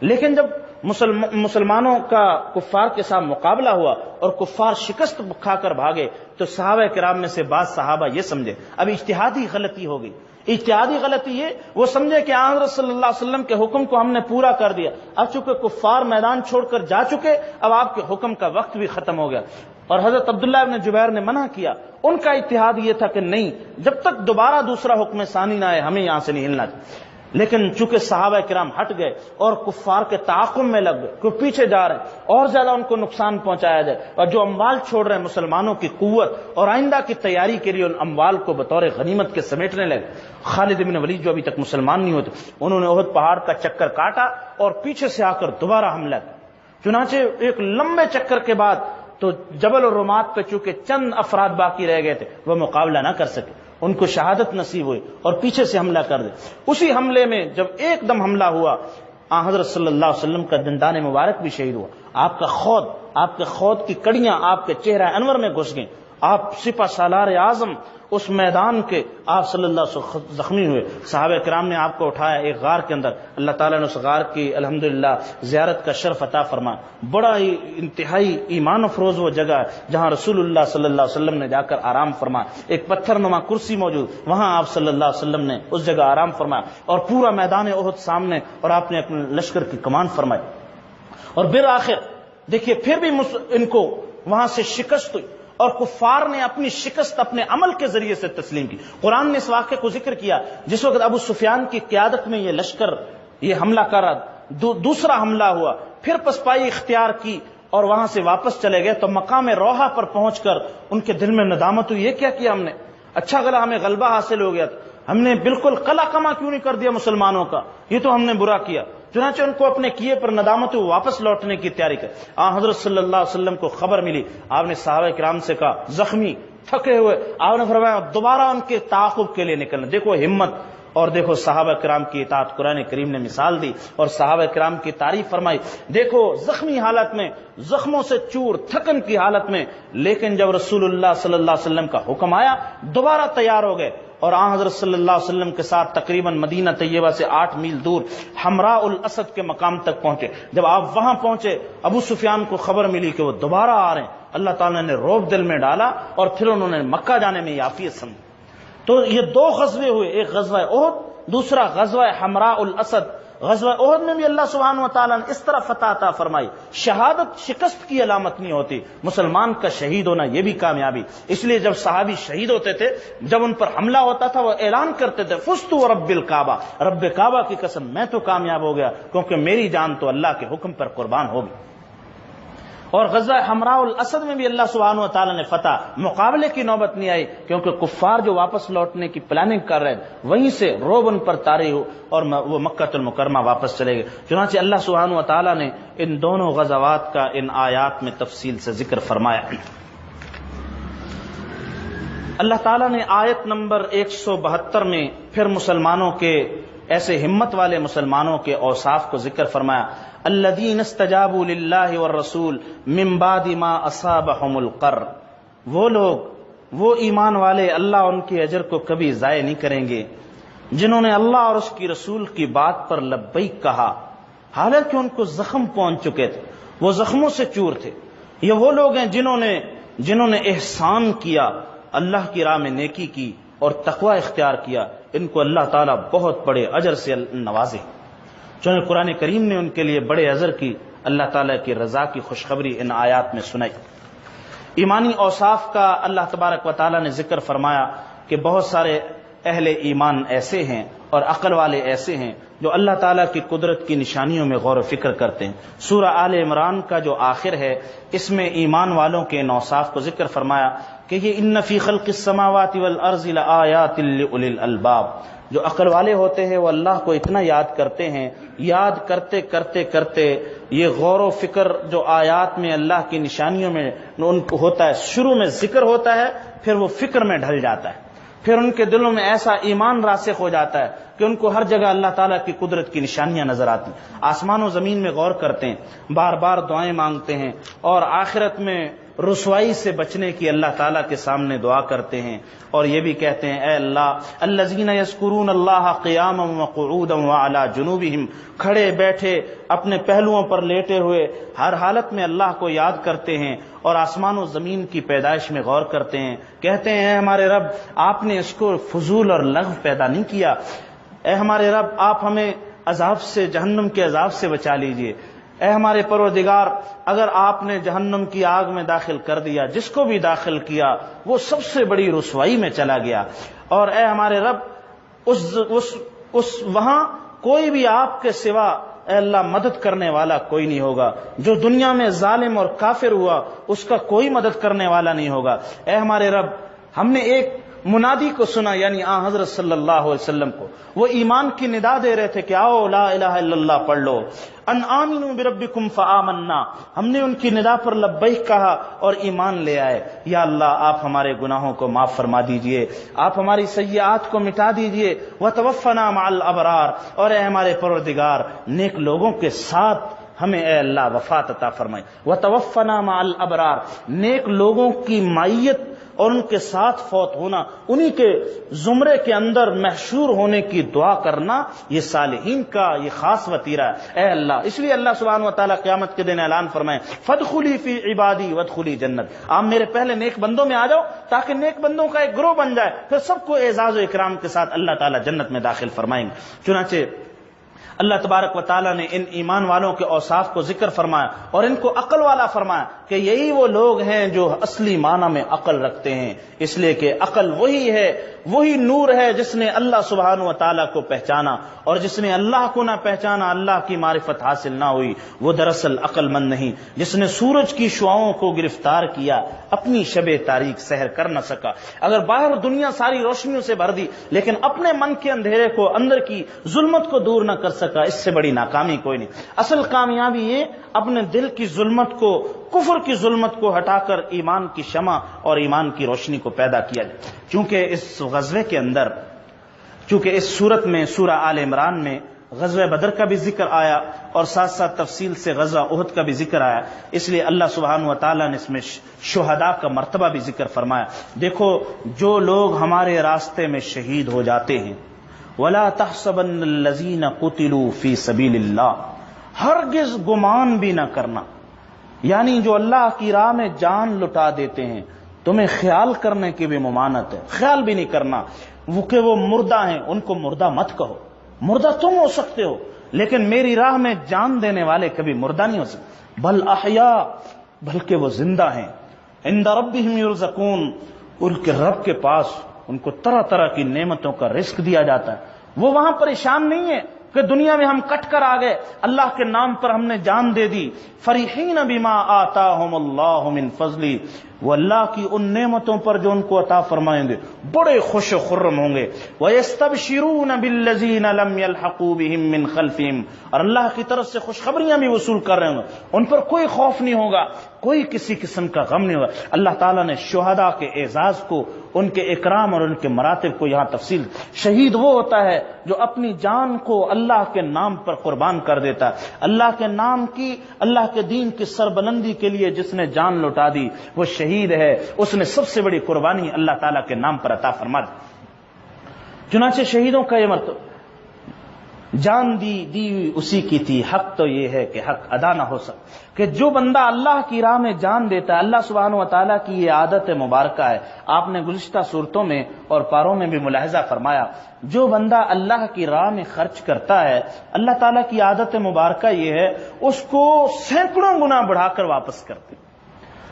لیکن جب مسلمانوں کا کفار کے ساتھ مقابلہ ہوا اور کفار شکست کھا کر بھاگے تو صحابہ کرام میں سے بعض صحابہ یہ سمجھے اب اجتہادی غلطی ہو گئی. اجتہادی غلطی یہ وہ سمجھے کہ حضرت صلی اللہ علیہ وسلم کے حکم کو ہم نے پورا کر دیا, اب چونکہ کفار میدان چھوڑ کر جا چکے اب آپ کے حکم کا وقت بھی ختم ہو گیا. اور حضرت عبداللہ ابن جبیر نے منع کیا. ان کا اتحاد یہ تھا کہ نہیں, جب تک دوبارہ دوسرا حکم ثانی نہ آئے ہمیں یہاں سے نہیں ہلنا چاہیے. لیکن چونکہ صحابہ کرام ہٹ گئے اور کفار کے تعاقب میں لگ گئے کہ پیچھے جا رہے ہیں اور زیادہ ان کو نقصان پہنچایا جائے, اور جو اموال چھوڑ رہے ہیں مسلمانوں کی قوت اور آئندہ کی تیاری کے لیے ان اموال کو بطور غنیمت کے سمیٹنے لگے. خالد بن ولید جو ابھی تک مسلمان نہیں ہوتے انہوں نے احد پہاڑ کا چکر کاٹا اور پیچھے سے آ کر دوبارہ حملہ کیا. چنانچہ ایک لمبے چکر کے بعد تو جبل الرمات پہ چونکہ چند افراد باقی رہ گئے تھے وہ مقابلہ نہ کر سکے, ان کو شہادت نصیب ہوئی اور پیچھے سے حملہ کر دے. اسی حملے میں جب ایک دم حملہ ہوا حضرت صلی اللہ علیہ وسلم کا دندان مبارک بھی شہید ہوا. آپ کے خود کی کڑیاں آپ کے چہرہ انور میں گھس گئیں. آپ سپہ سالار اعظم اس میدان کے آپ صلی اللہ علیہ وسلم زخمی ہوئے. صحابہ کرام نے آپ کو اٹھایا ایک غار کے اندر. اللہ تعالیٰ نے اس غار کی الحمدللہ زیارت کا شرف عطا فرمایا. بڑا ہی انتہائی ایمان افروز وہ جگہ ہے جہاں رسول اللہ صلی اللہ علیہ وسلم نے جا کر آرام فرمایا. ایک پتھر نما کرسی موجود, وہاں آپ صلی اللہ علیہ وسلم نے اس جگہ آرام فرمایا اور پورا میدان احد سامنے, اور آپ نے اپنے لشکر کی کمان فرمائی. اور بالآخر دیکھیے پھر بھی ان کو وہاں سے شکست ہوئی اور کفار نے اپنی شکست اپنے عمل کے ذریعے سے تسلیم کی. قرآن نے اس واقعے کو ذکر کیا جس وقت ابو سفیان کی قیادت میں یہ لشکر یہ حملہ کر رہا, دوسرا حملہ ہوا, پھر پسپائی اختیار کی اور وہاں سے واپس چلے گئے تو مقام روحہ پر پہنچ کر ان کے دل میں ندامت ہوئی, یہ کیا کیا ہم نے, اچھا غلہ ہمیں غلبہ حاصل ہو گیا تھا, ہم نے بالکل قلع کما کیوں نہیں کر دیا مسلمانوں کا, یہ تو ہم نے برا کیا. چنانچہ ان کو اپنے کیے پر ندامت ہوئی, واپس لوٹنے کی تیاری کر. حضرت صلی اللہ علیہ وسلم کو خبر ملی, آپ نے صحابہ کرام سے کہا زخمی تھکے ہوئے, آپ نے فرمایا دوبارہ ان کے تعاقب کے لیے نکلنا. دیکھو ہمت اور دیکھو صحابہ کرام کی اطاعت قرآن کریم نے مثال دی اور صحابہ کرام کی تعریف فرمائی. دیکھو زخمی حالت میں, زخموں سے چور, تھکن کی حالت میں, لیکن جب رسول اللہ صلی اللہ علیہ وسلم کا حکم آیا دوبارہ تیار ہو گئے اور حضرت صلی اللہ علیہ وسلم کے ساتھ تقریباً مدینہ طیبہ سے 8 میل دور حمراء الاسد کے مقام تک پہنچے. جب آپ وہاں پہنچے ابو سفیان کو خبر ملی کہ وہ دوبارہ آ رہے ہیں. اللہ تعالیٰ نے رعب دل میں ڈالا اور پھر انہوں نے مکہ جانے میں یافیت سمجھی. تو یہ 2 غزوے ہوئے, ایک غزوہ احد, دوسرا غزوہ حمراء الاسد. غزوہ احد میں بھی اللہ سبحانہ و تعالیٰ نے اس طرح فتح عطا فرمائی. شہادت شکست کی علامت نہیں ہوتی, مسلمان کا شہید ہونا یہ بھی کامیابی. اس لیے جب صحابی شہید ہوتے تھے, جب ان پر حملہ ہوتا تھا وہ اعلان کرتے تھے فزت ورب الکعبہ, رب کعبہ کی قسم میں تو کامیاب ہو گیا کیونکہ میری جان تو اللہ کے حکم پر قربان ہوگی. اور غزوہ حمراء الاسد میں بھی اللہ سبحانہ و تعالیٰ نے فتح, مقابلے کی نوبت نہیں آئی کیونکہ کفار جو واپس لوٹنے کی پلاننگ کر رہے ہیں وہیں سے روب ان پر طاری ہو اور وہ مکہ المکرمہ واپس چلے گئے. چنانچہ اللہ سبحانہ و تعالیٰ نے ان دونوں غزوات کا ان آیات میں تفصیل سے ذکر فرمایا. اللہ تعالیٰ نے آیت نمبر 172 میں پھر مسلمانوں کے ایسے ہمت والے مسلمانوں کے اوصاف کو ذکر فرمایا. الذین استجابوا للہ والرسول من بعد ما اصابہم القر, وہ لوگ, وہ ایمان والے اللہ ان کے اجر کو کبھی ضائع نہیں کریں گے جنہوں نے اللہ اور اس کی رسول کی بات پر لبیک کہا حالانکہ ان کو زخم پہنچ چکے تھے, وہ زخموں سے چور تھے. یہ وہ لوگ ہیں جنہوں نے احسان کیا, اللہ کی راہ میں نیکی کی اور تقوی اختیار کیا, ان کو اللہ تعالیٰ بہت بڑے اجر سے نوازے. چونکہ قرآن کریم نے ان کے لیے بڑے اجر کی اللہ تعالیٰ کی رضا کی خوشخبری ان آیات میں سنائی. ایمانی اوصاف کا اللہ تبارک و تعالیٰ نے ذکر فرمایا کہ بہت سارے اہل ایمان ایسے ہیں اور عقل والے ایسے ہیں جو اللہ تعالیٰ کی قدرت کی نشانیوں میں غور و فکر کرتے ہیں. سورہ آل عمران کا جو آخر ہے اس میں ایمان والوں کے ان اوصاف کو ذکر فرمایا کہ یہ ان فی خلق السماوات والارض لآیات لأولی الالباب, جو عقل والے ہوتے ہیں وہ اللہ کو اتنا یاد کرتے ہیں, یاد کرتے کرتے کرتے یہ غور و فکر جو آیات میں اللہ کی نشانیوں میں ان کو ہوتا ہے, شروع میں ذکر ہوتا ہے پھر وہ فکر میں ڈھل جاتا ہے, پھر ان کے دلوں میں ایسا ایمان راسخ ہو جاتا ہے کہ ان کو ہر جگہ اللہ تعالیٰ کی قدرت کی نشانیاں نظر آتی ہیں. آسمان و زمین میں غور کرتے ہیں, بار بار دعائیں مانگتے ہیں اور آخرت میں رسوائی سے بچنے کی اللہ تعالیٰ کے سامنے دعا کرتے ہیں اور یہ بھی کہتے ہیں اے اللہ الذین یذکرون اللہ قیاما وقعودا وعلی جنوبہم، کھڑے بیٹھے اپنے پہلوؤں پر لیٹے ہوئے ہر حالت میں اللہ کو یاد کرتے ہیں اور آسمان و زمین کی پیدائش میں غور کرتے ہیں، کہتے ہیں اے ہمارے رب آپ نے اس کو فضول اور لغو پیدا نہیں کیا، اے ہمارے رب آپ ہمیں عذاب سے، جہنم کے عذاب سے بچا لیجئے، اے ہمارے پروردگار اگر آپ نے جہنم کی آگ میں داخل کر دیا، جس کو بھی داخل کیا وہ سب سے بڑی رسوائی میں چلا گیا، اور اے ہمارے رب اس وہاں کوئی بھی آپ کے سوا اے اللہ مدد کرنے والا کوئی نہیں ہوگا، جو دنیا میں ظالم اور کافر ہوا اس کا کوئی مدد کرنے والا نہیں ہوگا، اے ہمارے رب ہم نے ایک منادی کو سنا، یعنی حضرت صلی اللہ علیہ وسلم کو، وہ ایمان کی ندا دے رہے تھے کہ آؤ لا الہ الا اللہ پڑھ لو، ان آمنوا بربکم فآمنا، ہم نے ان کی ندا پر لبیک کہا اور ایمان لے آئے، یا اللہ آپ ہمارے گناہوں کو معاف فرما دیجئے، آپ ہماری سیئات کو مٹا دیجئے، وتوفنا مع الابرار، اور اے ہمارے پروردگار نیک لوگوں کے ساتھ ہمیں اے اللہ وفات عطا فرمائے، وتوفنا مع الابرار، نیک لوگوں کی معیت اور ان کے ساتھ فوت ہونا، انہی کے زمرے کے اندر محشور ہونے کی دعا کرنا، یہ صالحین کا یہ خاص وتیرہ ہے اے اللہ۔ اس لیے اللہ سبحانہ وتعالی قیامت کے دن اعلان فرمائے فادخلی فی عبادی وادخلی جنت، آپ میرے پہلے نیک بندوں میں آ جاؤ تاکہ نیک بندوں کا ایک گروہ بن جائے، پھر سب کو اعزاز و اکرام کے ساتھ اللہ تعالیٰ جنت میں داخل فرمائیں گے۔ چنانچہ اللہ تبارک و تعالیٰ نے ان ایمان والوں کے اوصاف کو ذکر فرمایا اور ان کو عقل والا فرمایا کہ یہی وہ لوگ ہیں جو اصلی معنی میں عقل رکھتے ہیں، اس لیے کہ عقل وہی ہے، وہی نور ہے جس نے اللہ سبحانہ و تعالیٰ کو پہچانا، اور جس نے اللہ کو نہ پہچانا، اللہ کی معرفت حاصل نہ ہوئی، وہ دراصل عقل مند نہیں۔ جس نے سورج کی شعاؤں کو گرفتار کیا، اپنی شب تاریک سحر کر نہ سکا، اگر باہر دنیا ساری روشنیوں سے بھر دی لیکن اپنے من کے اندھیرے کو، اندر کی ظلمت کو دور نہ کر سکا، اس سے بڑی ناکامی کوئی نہیں۔ اصل کامیابی یہ اپنے دل کی ظلمت کو، کفر کی ظلمت کو ہٹا کر ایمان کی شمع اور ایمان کی روشنی کو پیدا کیا جائے۔ چونکہ اس غزوے کے اندر، چونکہ اس صورت میں سورہ آل عمران میں غزوہ بدر کا بھی ذکر آیا اور ساتھ ساتھ تفصیل سے غزوہ احد کا بھی ذکر آیا، اس لیے اللہ سبحانہ و تعالیٰ نے اس میں شہداء کا مرتبہ بھی ذکر فرمایا۔ دیکھو جو لوگ ہمارے راستے میں شہید ہو جاتے ہیں، وَلَا تَحْسَبَنَّ الَّذِينَ قُتِلُوا فِي سَبِيلِ اللَّهِ، ہرگز گمان بھی نہ کرنا، یعنی جو اللہ کی راہ میں جان لٹا دیتے ہیں، تمہیں خیال کرنے کی بھی ممانعت ہے، خیال بھی نہیں کرنا وہ کہ وہ مردہ ہیں، ان کو مردہ مت کہو، مردہ تم ہو سکتے ہو لیکن میری راہ میں جان دینے والے کبھی مردہ نہیں ہو سکتے، بل احیاء، بلکہ وہ زندہ ہیں، عند ربہم یرزقون، ان کے رب کے پاس ان کو طرح طرح کی نعمتوں کا رزق دیا جاتا ہے، وہ وہاں پریشان نہیں ہے کہ دنیا میں ہم کٹ کر آ گئے، اللہ کے نام پر ہم نے جان دے دی، فرحین بما آتاہم اللہ من فضلی، وہ اللہ کی ان نعمتوں پر جو ان کو عطا فرمائیں گے بڑے خوش و خرم ہوں گے، وَيَسْتَبْشِرُونَ بِالَّذِينَ لَمْ يَلْحَقُوا بِهِم مِّن خَلْفِهِم، اور اللہ کی طرف سے خوشخبریاں بھی وصول کر رہے ہوں گے، ان پر کوئی خوف نہیں ہوگا، کوئی کسی قسم کا غم نہیں ہوگا۔ اللہ تعالیٰ نے شہداء کے اعزاز کو، ان کے اکرام اور ان کے مراتب کو یہاں تفصیل، شہید وہ ہوتا ہے جو اپنی جان کو اللہ کے نام پر قربان کر دیتا ہے، اللہ کے نام کی، اللہ کے دین کی سربلندی کے لیے جس نے جان لٹا دی وہ شہید ہے، اس نے سب سے بڑی قربانی اللہ تعالیٰ کے نام پر عطا فرما دی۔ چنانچہ شہیدوں کا یہ مرتبہ، جان دی اسی کی تھی، حق تو یہ ہے کہ حق ادا نہ ہو سکے، کہ جو بندہ اللہ کی راہ میں جان دیتا ہے، اللہ سبحانہ و تعالیٰ کی یہ عادت مبارکہ ہے، آپ نے گزشتہ صورتوں میں اور پاروں میں بھی ملاحظہ فرمایا، جو بندہ اللہ کی راہ میں خرچ کرتا ہے، اللہ تعالیٰ کی عادت مبارکہ یہ ہے اس کو سینکڑوں گنا بڑھا کر واپس کرتے۔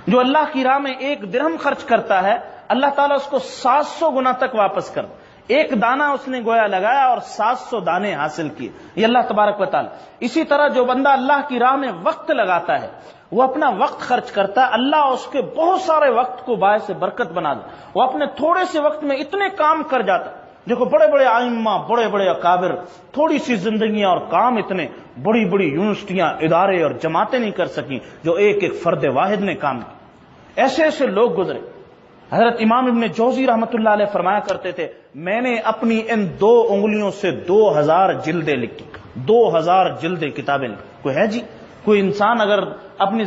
جو اللہ کی راہ میں ایک درہم خرچ کرتا ہے، اللہ تعالیٰ اس کو 700 گنا تک واپس کرتا، ایک دانہ اس نے گویا لگایا اور 700 دانے حاصل کیے، یہ اللہ تبارک و تعالیٰ۔ اسی طرح جو بندہ اللہ کی راہ میں وقت لگاتا ہے، وہ اپنا وقت خرچ کرتا ہے، اللہ اس کے بہت سارے وقت کو باعث برکت بنا دے، وہ اپنے تھوڑے سے وقت میں اتنے کام کر جاتا ہے۔ دیکھو بڑے بڑے آئمہ، بڑے بڑے اکابر، تھوڑی سی زندگیاں اور کام اتنے، بڑی بڑی یونیورسٹیاں، ادارے اور جماعتیں نہیں کر سکیں جو ایک ایک فرد واحد نے کام کیا۔ ایسے ایسے لوگ گزرے۔ حضرت امام ابن جوزی رحمۃ اللہ علیہ فرمایا کرتے تھے، میں نے اپنی ان 2 انگلیوں سے 2000 جلدیں لکھی، 2000 جلدیں کتابیں لکھی۔ کوئی ہے جی کوئی انسان اگر اپنی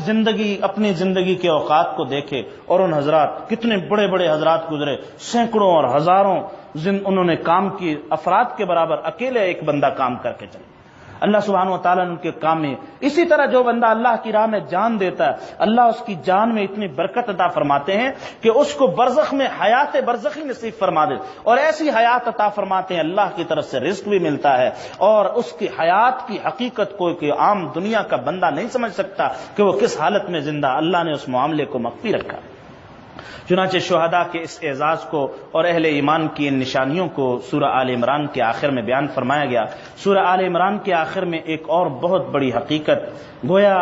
زندگی کے اوقات کو دیکھے اور ان حضرات، کتنے بڑے بڑے حضرات گزرے، سینکڑوں اور ہزاروں انہوں نے کام کی، افراد کے برابر اکیلے ایک بندہ کام کر کے چلے، اللہ سبحانہ و تعالیٰ نے ان کے کام میں۔ اسی طرح جو بندہ اللہ کی راہ میں جان دیتا ہے، اللہ اس کی جان میں اتنی برکت عطا فرماتے ہیں کہ اس کو برزخ میں حیات برزخی نصیب فرما دے، اور ایسی حیات عطا فرماتے ہیں اللہ کی طرف سے رزق بھی ملتا ہے، اور اس کی حیات کی حقیقت کوئی کہ عام دنیا کا بندہ نہیں سمجھ سکتا کہ وہ کس حالت میں زندہ، اللہ نے اس معاملے کو مخفی رکھا۔ چنانچہ شہداء کے اس اعزاز کو اور اہل ایمان کی ان نشانیوں کو سورہ آل عمران کے آخر میں بیان فرمایا گیا۔ سورہ آل عمران کے آخر میں ایک اور بہت بڑی حقیقت، گویا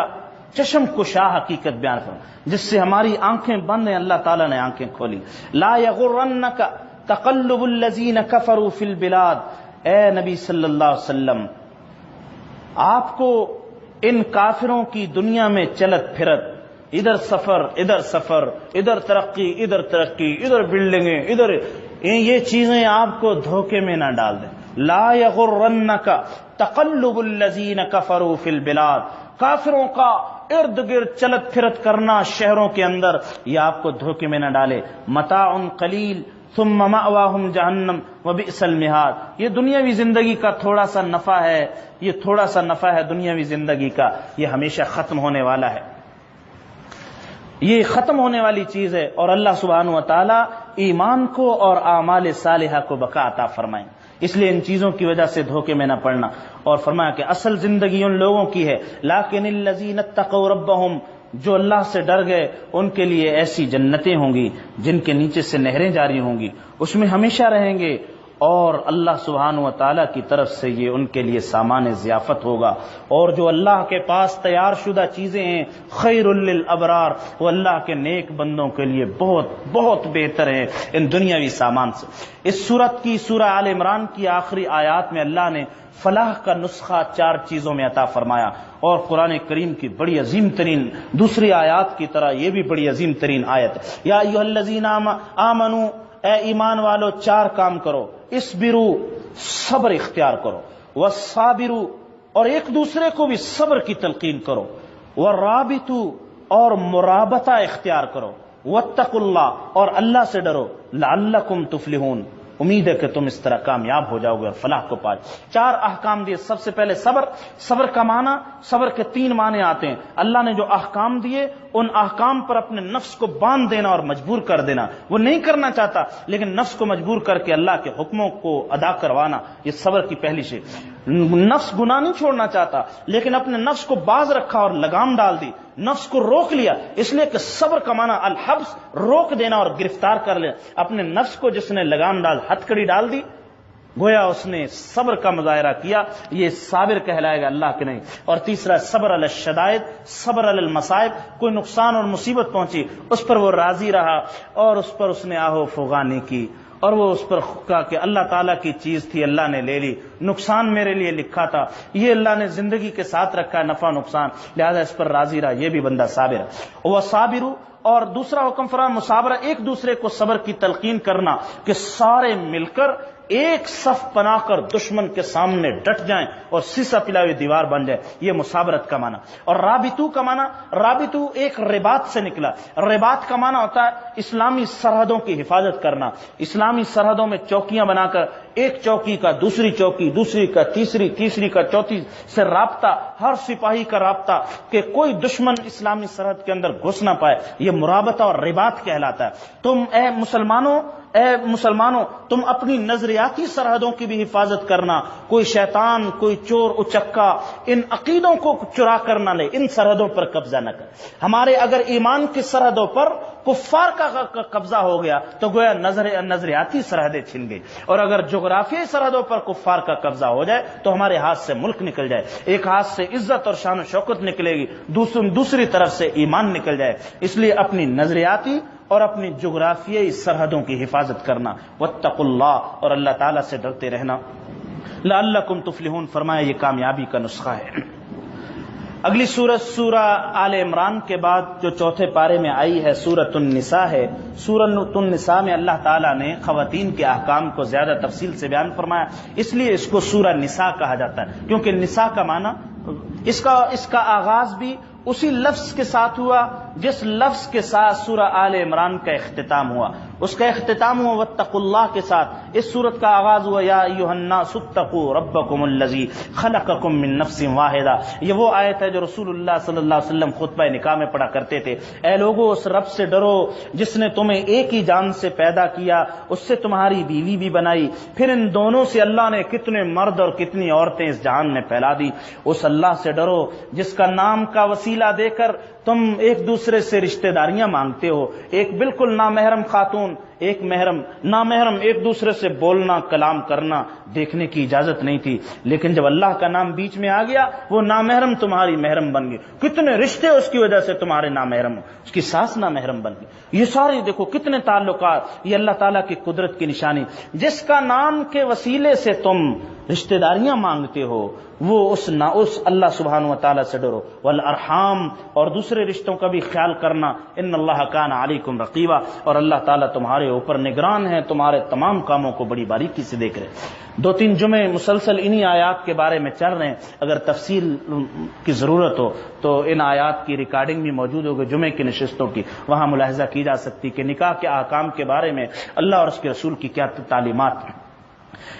چشم کشا حقیقت بیان فرمائی، جس سے ہماری آنکھیں بند ہیں، اللہ تعالیٰ نے آنکھیں کھولی۔ لا یغرنک تقلب الذین کفروا فی البلاد، اے نبی صلی اللہ علیہ وسلم، آپ کو ان کافروں کی دنیا میں چلت پھرت، ادھر سفر ادھر ترقی ادھر بلڈنگیں ادھر، یہ چیزیں آپ کو دھوکے میں نہ ڈال دیں۔ لا یغرنک تقلب الذین کفروا فی البلاد، کافروں کا ارد گرد چلت پھرت کرنا شہروں کے اندر، یہ آپ کو دھوکے میں نہ ڈالے۔ متاع قلیل ثم مأواہم جہنم وبئس المہاد، یہ دنیاوی زندگی کا تھوڑا سا نفع ہے، یہ تھوڑا سا نفع ہے دنیاوی زندگی کا، یہ ہمیشہ ختم ہونے والا ہے، یہ ختم ہونے والی چیز ہے، اور اللہ سبحانہ و تعالی ایمان کو اور اعمال صالحہ کو بقا عطا فرمائیں۔ اس لیے ان چیزوں کی وجہ سے دھوکے میں نہ پڑنا، اور فرمایا کہ اصل زندگی ان لوگوں کی ہے، لیکن الذین اتقوا ربہم، جو اللہ سے ڈر گئے ان کے لیے ایسی جنتیں ہوں گی جن کے نیچے سے نہریں جاری ہوں گی، اس میں ہمیشہ رہیں گے، اور اللہ سبحانہ و تعالیٰ کی طرف سے یہ ان کے لیے سامان ضیافت ہوگا۔ اور جو اللہ کے پاس تیار شدہ چیزیں ہیں خیر للابرار، وہ اللہ کے نیک بندوں کے لیے بہت بہت بہتر ہیں ان دنیاوی سامان سے۔ اس سورت کی، سورہ آل عمران کی آخری آیات میں اللہ نے فلاح کا نسخہ 4 چیزوں میں عطا فرمایا، اور قرآن کریم کی بڑی عظیم ترین دوسری آیات کی طرح یہ بھی بڑی عظیم ترین آیت ہے۔ یا ایھا الذین آمنوا، اے ایمان والو 4 کام کرو، اسبرو، صبر اختیار کرو، والصابرو، اور ایک دوسرے کو بھی صبر کی تلقین کرو، والرابطو، اور مرابطہ اختیار کرو، واتقوا اللہ، اور اللہ سے ڈرو، لعلکم تفلحون، امید ہے کہ تم اس طرح کامیاب ہو جاؤ گے اور فلاح کو پائے۔ 4 احکام دیے۔ سب سے پہلے صبر کا معنی، صبر کے 3 معنی آتے ہیں۔ اللہ نے جو احکام دیے ان احکام پر اپنے نفس کو باندھ دینا اور مجبور کر دینا، وہ نہیں کرنا چاہتا لیکن نفس کو مجبور کر کے اللہ کے حکموں کو ادا کروانا، یہ صبر کی پہلی شے۔ نفس گناہ نہیں چھوڑنا چاہتا لیکن اپنے نفس کو باز رکھا اور لگام ڈال دی، نفس کو روک لیا، اس لیے کہ صبر کا معنی الحبس، روک دینا اور گرفتار کر لیا۔ اپنے نفس کو جس نے لگام ڈال، ہتھکڑی ڈال دی، گویا اس نے صبر کا مظاہرہ کیا، یہ صابر کہلائے گا، اللہ کے نہیں۔ اور تیسرا صبر علی الشدائد، صبر علی المصائب، کوئی نقصان اور مصیبت پہنچی اس پر وہ راضی رہا اور اس پر اس نے آہو فغاں نہیں کی، اور وہ اس پر کہا کہ اللہ تعالیٰ کی چیز تھی، اللہ نے لے لی، نقصان میرے لیے لکھا تھا، یہ اللہ نے زندگی کے ساتھ رکھا ہے، نفع نقصان، لہذا اس پر راضی رہا، یہ بھی بندہ صابر ہے۔ وہ صابر، اور دوسرا حکم فرمایا مصابرہ، ایک دوسرے کو صبر کی تلقین کرنا کہ سارے مل کر ایک صف بنا کر دشمن کے سامنے ڈٹ جائیں اور سیسا پلاوی دیوار بن جائے، یہ مصابرت کا معنی۔ اور رابطو کا معنی، رابطو ایک رباط سے نکلا، رباط کا معنی ہوتا ہے اسلامی سرحدوں کی حفاظت کرنا، اسلامی سرحدوں میں چوکیاں بنا کر ایک چوکی کا دوسری چوکی، دوسری کا تیسری، تیسری کا چوتھی سے رابطہ، ہر سپاہی کا رابطہ کہ کوئی دشمن اسلامی سرحد کے اندر گھس نہ پائے، یہ مرابطہ اور رباط کہلاتا ہے۔ تم اے مسلمانوں تم اپنی نظریاتی سرحدوں کی بھی حفاظت کرنا، کوئی شیطان، کوئی چور اچکا ان عقیدوں کو چرا کر نہ لے، ان سرحدوں پر قبضہ نہ کر۔ ہمارے اگر ایمان کی سرحدوں پر کفار کا قبضہ ہو گیا تو گویا نظریاتی سرحدیں چھن گئی، اور اگر جغرافیائی سرحدوں پر کفار کا قبضہ ہو جائے تو ہمارے ہاتھ سے ملک نکل جائے، ایک ہاتھ سے عزت اور شان و شوکت نکلے گی، دوسری طرف سے ایمان نکل جائے۔ اس لیے اپنی نظریاتی اور اپنی جغرافیائی سرحدوں کی حفاظت کرنا، واتقوا اللہ، اور اللہ تعالیٰ سے ڈرتے رہنا، لعلکم تفلحون، فرمایا یہ کامیابی کا نسخہ ہے۔ اگلی سورت سورہ آل عمران کے بعد جو 4 پارے میں آئی ہے سورۃ النساء ہے۔ سورۃ النساء میں اللہ تعالیٰ نے خواتین کے احکام کو زیادہ تفصیل سے بیان فرمایا، اس لیے اس کو سورہ نساء کہا جاتا ہے، کیونکہ نساء کا معنی اس کا آغاز بھی اسی لفظ کے ساتھ ہوا جس لفظ کے ساتھ سورہ آل عمران کا اختتام ہوا. اس کا اختتام ہوا واتقوا اللہ کے ساتھ. اس سورت کا آغاز ہوا یا ایھا الناس اتقوا ربکم الذی خلقکم من نفس واحدہ. یہ وہ آیت ہے جو رسول اللہ صلی اللہ علیہ وسلم خطبہ نکاح میں پڑھا کرتے تھے. اے لوگو اس رب سے ڈرو جس نے تمہیں ایک ہی جان سے پیدا کیا, اس سے تمہاری بیوی بھی بنائی, پھر ان دونوں سے اللہ نے کتنے مرد اور کتنی عورتیں اس جہان میں پھیلا دی. اس اللہ سے ڈرو جس کا نام کا وسیلہ دے کر تم ایک دوسرے سے رشتہ داریاں مانگتے ہو. ایک بالکل نامحرم خاتون, ایک نامحرم ایک دوسرے سے بولنا, کلام کرنا, دیکھنے کی اجازت نہیں تھی, لیکن جب اللہ کا نام بیچ میں آ گیا وہ نامحرم تمہاری محرم بن گئی. کتنے رشتے اس کی وجہ سے تمہارے نامحرم, اس کی ساس نامحرم بن گئی. یہ سارے دیکھو کتنے تعلقات, یہ اللہ تعالیٰ کی قدرت کی نشانی. جس کا نام کے وسیلے سے تم رشتہ داریاں مانگتے ہو وہ اس اللہ سبحانہ و تعالیٰ سے ڈرو. والارحام, اور دوسرے رشتوں کا بھی خیال کرنا. ان اللہ کان علیکم رقیبا, اور اللہ تعالیٰ تمہارے اوپر نگران ہے, تمہارے تمام کاموں کو بڑی باریکی سے دیکھ رہے. 2-3 جمعے مسلسل انہی آیات کے بارے میں چل رہے ہیں. اگر تفصیل کی ضرورت ہو تو ان آیات کی ریکارڈنگ بھی موجود ہوگی جمعے کی نشستوں کی, وہاں ملاحظہ کی جا سکتی کہ نکاح کے احکام کے بارے میں اللہ اور اس کے رسول کی کیا تعلیمات ہیں.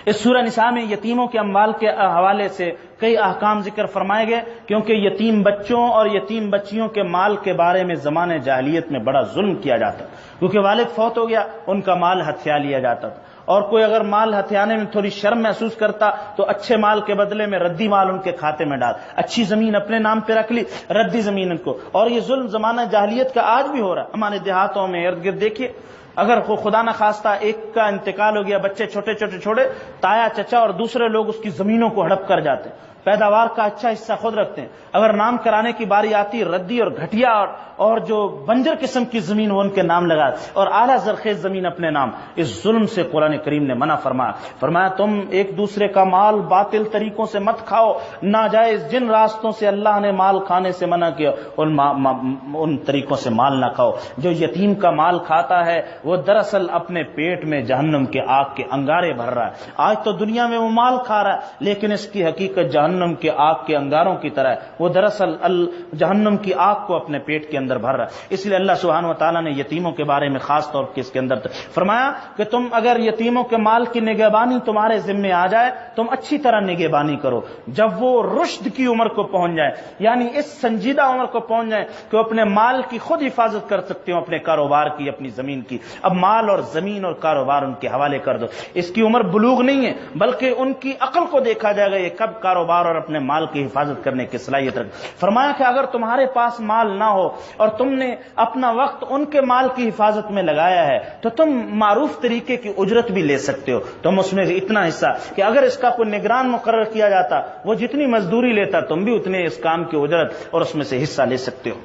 اس سورہ نساء میں یتیموں کے اموال کے حوالے سے کئی احکام ذکر فرمائے گئے, کیونکہ یتیم بچوں اور یتیم بچیوں کے مال کے بارے میں زمانے جاہلیت میں بڑا ظلم کیا جاتا, کیونکہ والد فوت ہو گیا ان کا مال ہتھیا لیا جاتا تھا, اور کوئی اگر مال ہتھیانے میں تھوڑی شرم محسوس کرتا تو اچھے مال کے بدلے میں ردی مال ان کے کھاتے میں ڈال, اچھی زمین اپنے نام پہ رکھ لی, ردی زمین ان کو. اور یہ ظلم زمانہ جاہلیت کا آج بھی ہو رہا ہے ہمارے دیہاتوں میں ارد گرد. دیکھیے اگر خدا نہ خواستہ ایک کا انتقال ہو گیا, بچے چھوٹے تایا چچا اور دوسرے لوگ اس کی زمینوں کو ہڑپ کر جاتے ہیں, پیداوار کا اچھا حصہ خود رکھتے ہیں. اگر نام کرانے کی باری آتی ردی اور گھٹیا اور جو بنجر قسم کی زمین وہ ان کے نام لگا, اور اعلیٰ زرخیز زمین اپنے نام. اس ظلم سے قرآن کریم نے منع فرمایا تم ایک دوسرے کا مال باطل طریقوں سے مت کھاؤ. ناجائز جن راستوں سے اللہ نے مال کھانے سے منع کیا ان طریقوں سے مال نہ کھاؤ. جو یتیم کا مال کھاتا ہے وہ دراصل اپنے پیٹ میں جہنم کے آگ کے انگارے بھر رہا ہے. آج تو دنیا میں وہ مال کھا رہا ہے, لیکن اس کی حقیقت جہنم کے آگ کے انگاروں کی طرح ہے. وہ دراصل جہنم کی آگ کو اپنے پیٹ کے اندر بھر رہا ہے. اس لیے اللہ سبحانہ و تعالیٰ نے یتیموں کے بارے میں خاص طور پر اس کے اندر فرمایا کہ تم اگر یتیموں کے مال کی نگہبانی تمہارے ذمے آ جائے تم اچھی طرح نگہبانی کرو. جب وہ رشد کی عمر کو پہنچ جائے, یعنی اس سنجیدہ عمر کو پہنچ جائے کہ اپنے مال کی خود حفاظت کر سکتے ہو, اپنے کاروبار کی, اپنی زمین کی, اب مال اور زمین اور کاروبار ان کے حوالے کر دو. اس کی عمر بلوغ نہیں ہے بلکہ ان کی عقل کو دیکھا جائے گا یہ کب کاروبار اور اپنے مال کی حفاظت کرنے کی صلاحیت رکھ. فرمایا کہ اگر تمہارے پاس مال نہ ہو اور تم نے اپنا وقت ان کے مال کی حفاظت میں لگایا ہے تو تم معروف طریقے کی اجرت بھی لے سکتے ہو. تم اس میں اتنا حصہ کہ اگر اس کا کوئی نگران مقرر کیا جاتا وہ جتنی مزدوری لیتا تم بھی اتنے اس کام کی اجرت اور اس میں سے حصہ لے سکتے ہو.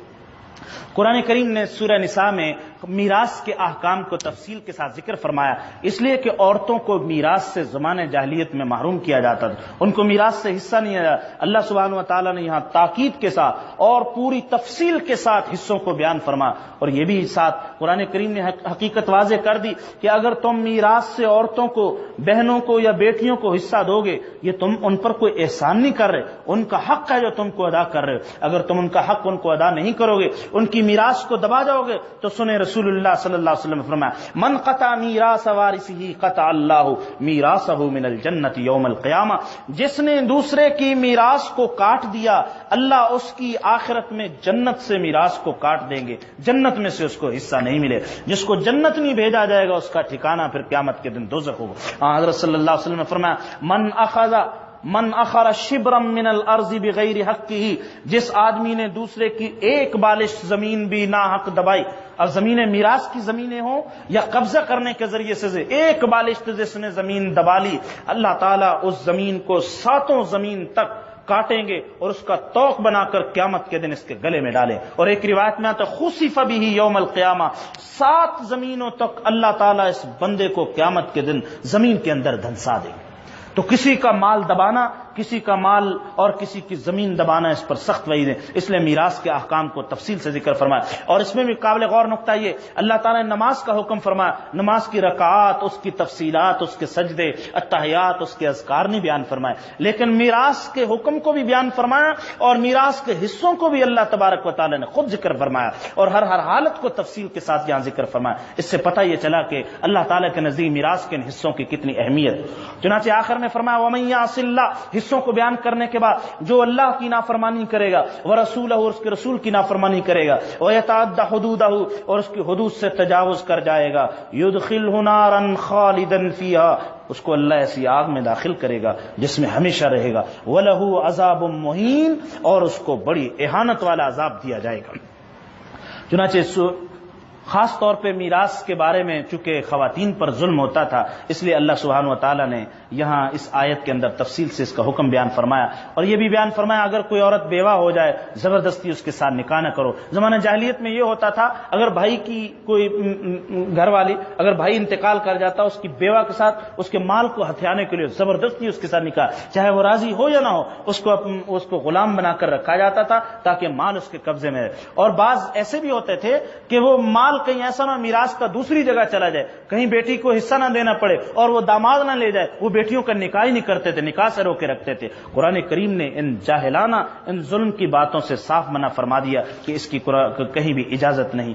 قرآن کریم نے سورہ نساء میں میراث کے احکام کو تفصیل کے ساتھ ذکر فرمایا, اس لیے کہ عورتوں کو میراث سے زمانے جاہلیت میں محروم کیا جاتا تھا, ان کو میراث سے حصہ نہیں آیا. اللہ سبحانہ و تعالیٰ نے یہاں تاکید کے ساتھ اور پوری تفصیل کے ساتھ حصوں کو بیان فرمایا, اور یہ بھی ساتھ قرآن کریم نے حقیقت واضح کر دی کہ اگر تم میراث سے عورتوں کو, بہنوں کو یا بیٹیوں کو حصہ دو گے یہ تم ان پر کوئی احسان نہیں کر رہے, ان کا حق ہے جو تم کو ادا کر رہے ہو. اگر تم ان کا حق ان کو ادا نہیں کرو گے, ان کی میراث کو دبا جاؤ گے, تو سنیں رسول اللہ صلی اللہ علیہ وسلم نے فرمایا من قطع میراث وارثہ قطع اللہ میراثہ من الجنت یوم القیامہ. جس نے دوسرے کی میراث کو کاٹ دیا اللہ اس کی آخرت میں جنت سے میراث کو کاٹ دیں گے, جنت میں سے اس کو حصہ نہیں ملے. جس کو جنت نہیں بھیجا جائے گا اس کا ٹھکانہ پھر قیامت کے دن دوزخ ہوگا. حضرت صلی اللہ علیہ وسلم نے فرمایا من اخر شبرا من الارض بغیر حقہ, جس آدمی نے دوسرے کی ایک بالش زمین بھی ناحق دبائی, اور زمینیں میراث کی زمینیں ہوں یا قبضہ کرنے کے ذریعے سے ایک بالش جس نے زمین دبا لی, اللہ تعالیٰ اس زمین کو 7 زمین تک کاٹیں گے اور اس کا توق بنا کر قیامت کے دن اس کے گلے میں ڈالیں. اور ایک روایت میں آتا ہے خسف بہ یوم القیامہ, 7 زمینوں تک اللہ تعالیٰ اس بندے کو قیامت کے دن زمین کے اندر دھنسا دیں گے. تو کسی کا مال دبانا کسی کا مال اور کسی کی زمین دبانا اس پر سخت وعید ہے، اس لیے میراث کے احکام کو تفصیل سے ذکر فرمایا۔ اور اس میں بھی قابل غور نقطہ یہ، اللہ تعالیٰ نے نماز کا حکم فرمایا، نماز کی رکعات، اس کی تفصیلات، اس کے سجدے، التحیات، اس کے اذکار نہیں بیان فرمائے، لیکن میراث کے حکم کو بھی بیان فرمایا اور میراث کے حصوں کو بھی اللہ تبارک و تعالیٰ نے خود ذکر فرمایا اور ہر حالت کو تفصیل کے ساتھ یہاں ذکر فرمایا۔ اس سے پتہ یہ چلا کہ اللہ تعالیٰ کے نزدیک میراث کے ان حصوں کی کتنی اہمیت۔ چنانچہ آخر میں فرمایا وَمَن يَعْصِ اللَّهَ، حصوں کو بیان کرنے کے بعد جو اللہ کی نافرمانی کرے گا، وَرَسُولَهُ، اور اس کے رسول کی نافرمانی کرے گا، وَيَتَعَدَّ حُدُودَهُ، اور اس کی حدود سے تجاوز کر جائے گا، يُدْخِلْهُ نَارًا خَالِدًا فِيهَا، اس کو اللہ ایسی آگ میں داخل کرے گا جس میں ہمیشہ رہے گا، وَلَهُ عَذَابٌ مُهِينٌ، اور اس کو بڑی اہانت والا عذاب دیا جائے گا۔ چنانچہ خاص طور پہ میراث کے بارے میں چونکہ خواتین پر ظلم ہوتا تھا، اس لیے اللہ سبحانہ و تعالیٰ نے یہاں اس آیت کے اندر تفصیل سے اس کا حکم بیان فرمایا، اور یہ بھی بیان فرمایا اگر کوئی عورت بیوہ ہو جائے زبردستی اس کے ساتھ نکاح نہ کرو۔ زمانہ جاہلیت میں یہ ہوتا تھا اگر بھائی کی کوئی گھر والی، اگر بھائی انتقال کر جاتا اس کی بیوہ کے ساتھ اس کے مال کو ہتھیانے کے لیے زبردستی اس کے ساتھ نکاح، چاہے وہ راضی ہو یا نہ ہو، اس کو غلام بنا کر رکھا جاتا تھا تاکہ مال اس کے قبضے میں رہے۔ اور بعض ایسے بھی ہوتے تھے کہ وہ مال کہیں ایسا نہ میراث کا دوسری جگہ چلا جائے، کہیں بیٹی کو حصہ نہ دینا پڑے اور وہ داماد نہ لے جائے، وہ بیٹیوں کا نکاح ہی نہیں کرتے تھے، نکاح سے روکے رکھتے تھے۔ قرآن کریم نے ان جاہلانہ ان ظلم کی باتوں سے صاف منع فرما دیا کہ اس کی کہیں بھی اجازت نہیں۔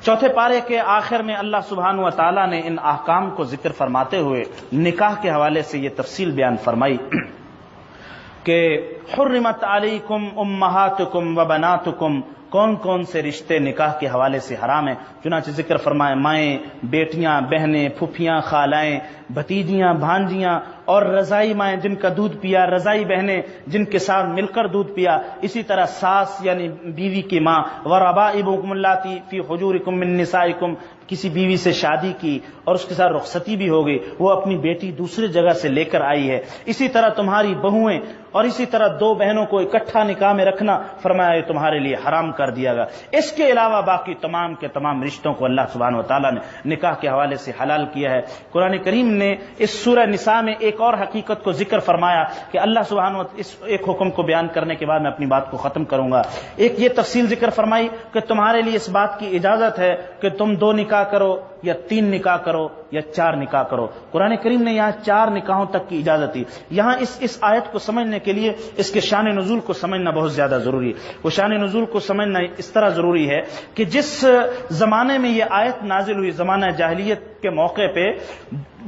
چوتھے پارے کے آخر میں اللہ سبحانہ و تعالیٰ نے ان احکام کو ذکر فرماتے ہوئے نکاح کے حوالے سے یہ تفصیل بیان فرمائی کہ حرمت علیکم امہاتکم و بناتکم، کون کون سے رشتے نکاح کے حوالے سے حرام ہیں۔ چنانچہ ذکر فرمائے مائیں، بیٹیاں، بہنیں، پھوپھیاں، خالائیں، بھتیجیاں، بھانجیاں، اور رضائی مائیں جن کا دودھ پیا، رضائی بہنیں جن کے ساتھ مل کر دودھ پیا، اسی طرح ساس یعنی بیوی کی ماں، وربائبکم اللاتی فی حجورکم من نسائکم، کسی بیوی سے شادی کی اور اس کے ساتھ رخصتی بھی ہو گئی، وہ اپنی بیٹی دوسری جگہ سے لے کر آئی ہے، اسی طرح تمہاری بہویں، اور اسی طرح دو بہنوں کو اکٹھا نکاح میں رکھنا فرمایا یہ تمہارے لیے حرام کر دیا گیا۔ اس کے علاوہ باقی تمام کے تمام رشتوں کو اللہ سبحانہ و تعالیٰ نے نکاح کے حوالے سے حلال کیا ہے۔ قرآن کریم نے اس سورہ نساء میں ایک اور حقیقت کو ذکر فرمایا کہ اللہ سبحانہ و اس ایک حکم کو بیان کرنے کے بعد میں اپنی بات کو ختم کروں گا۔ ایک یہ تفصیل ذکر فرمائی کہ تمہارے لیے اس بات کی اجازت ہے کہ تم 2 نکاح کرو یا 3 نکاح کرو یا 4 نکاح کرو۔ قرآن کریم نے یہاں 4 نکاحوں تک کی اجازت دی۔ یہاں اس آیت کو سمجھنے کے لیے اس کے شان نزول کو سمجھنا بہت زیادہ ضروری ہے۔ وہ شان نزول کو سمجھنا اس طرح ضروری ہے کہ جس زمانے میں یہ آیت نازل ہوئی، زمانہ جاہلیت کے موقع پہ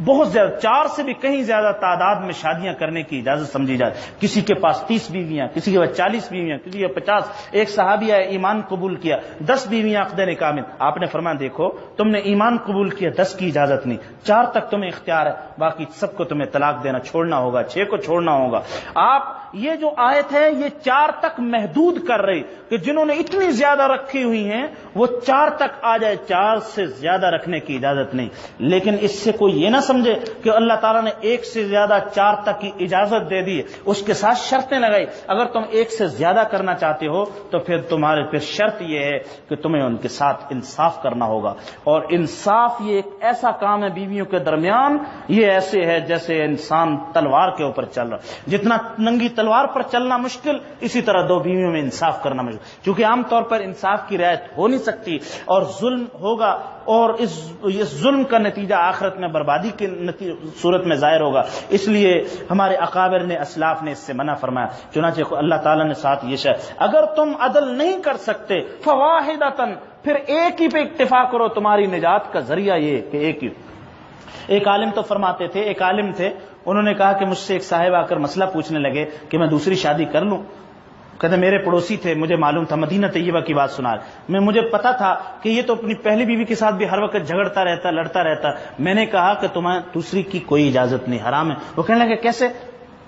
بہت زیادہ 4 سے بھی کہیں زیادہ تعداد میں شادیاں کرنے کی اجازت سمجھی جائے، کسی کے پاس 30 بیویاں، کسی کے پاس 40 بیویاں، کسی کے 50۔ ایک صحابیہ ایمان قبول کیا، 10 بیویاں عقد نکاح میں، آپ نے فرمایا دیکھو تم نے ایمان قبول کیا، 10 کی اجازت نہیں، 4 تک تمہیں اختیار ہے، باقی سب کو تمہیں طلاق دینا چھوڑنا ہوگا، 6 کو چھوڑنا ہوگا۔ آپ یہ جو آیت ہے یہ 4 تک محدود کر رہی کہ جنہوں نے اتنی زیادہ رکھی ہوئی ہیں وہ 4 تک آ جائے، 4 سے زیادہ رکھنے کی اجازت نہیں۔ لیکن اس سے کوئی یہ نہ سمجھے کہ اللہ تعالیٰ نے 1 سے زیادہ 4 تک کی اجازت دے دی، اس کے ساتھ شرطیں لگائی، اگر تم 1 سے زیادہ کرنا چاہتے ہو تو پھر شرط یہ ہے کہ تمہیں ان کے ساتھ انصاف کرنا ہوگا، اور انصاف یہ ایک ایسا کام ہے بیویوں کے درمیان، یہ ایسے ہے جیسے انسان تلوار کے اوپر چل رہا، جتنا ننگی تلوار پر چلنا مشکل، اسی طرح 2 بیویوں میں انصاف کرنا مشکل، کیونکہ عام طور پر انصاف کی رعایت ہو نہیں سکتی اور ظلم ہوگا، اور اس ظلم کا نتیجہ آخرت میں بربادی کی صورت میں ظاہر ہوگا۔ اس لیے ہمارے اکابر نے اسلاف نے اس سے منع فرمایا۔ چنانچہ اللہ تعالیٰ نے ساتھ یہ شاید اگر تم عدل نہیں کر سکتے فواحدۃ، پھر ایک ہی پہ اکتفا کرو، تمہاری نجات کا ذریعہ یہ کہ ایک ہی۔ ایک عالم تو فرماتے تھے، ایک عالم تھے، انہوں نے کہا کہ مجھ سے ایک صاحب آ کر مسئلہ پوچھنے لگے کہ میں دوسری شادی کر لوں؟ کہتے میرے پڑوسی تھے، مجھے معلوم تھا، مدینہ طیبہ کی بات سنا، مجھے پتا تھا کہ یہ تو اپنی پہلی بیوی کے ساتھ بھی ہر وقت جھگڑتا رہتا، لڑتا رہتا۔ میں نے کہا کہ تمہیں دوسری کی کوئی اجازت نہیں، حرام ہے۔ وہ کہنے لگے کیسے؟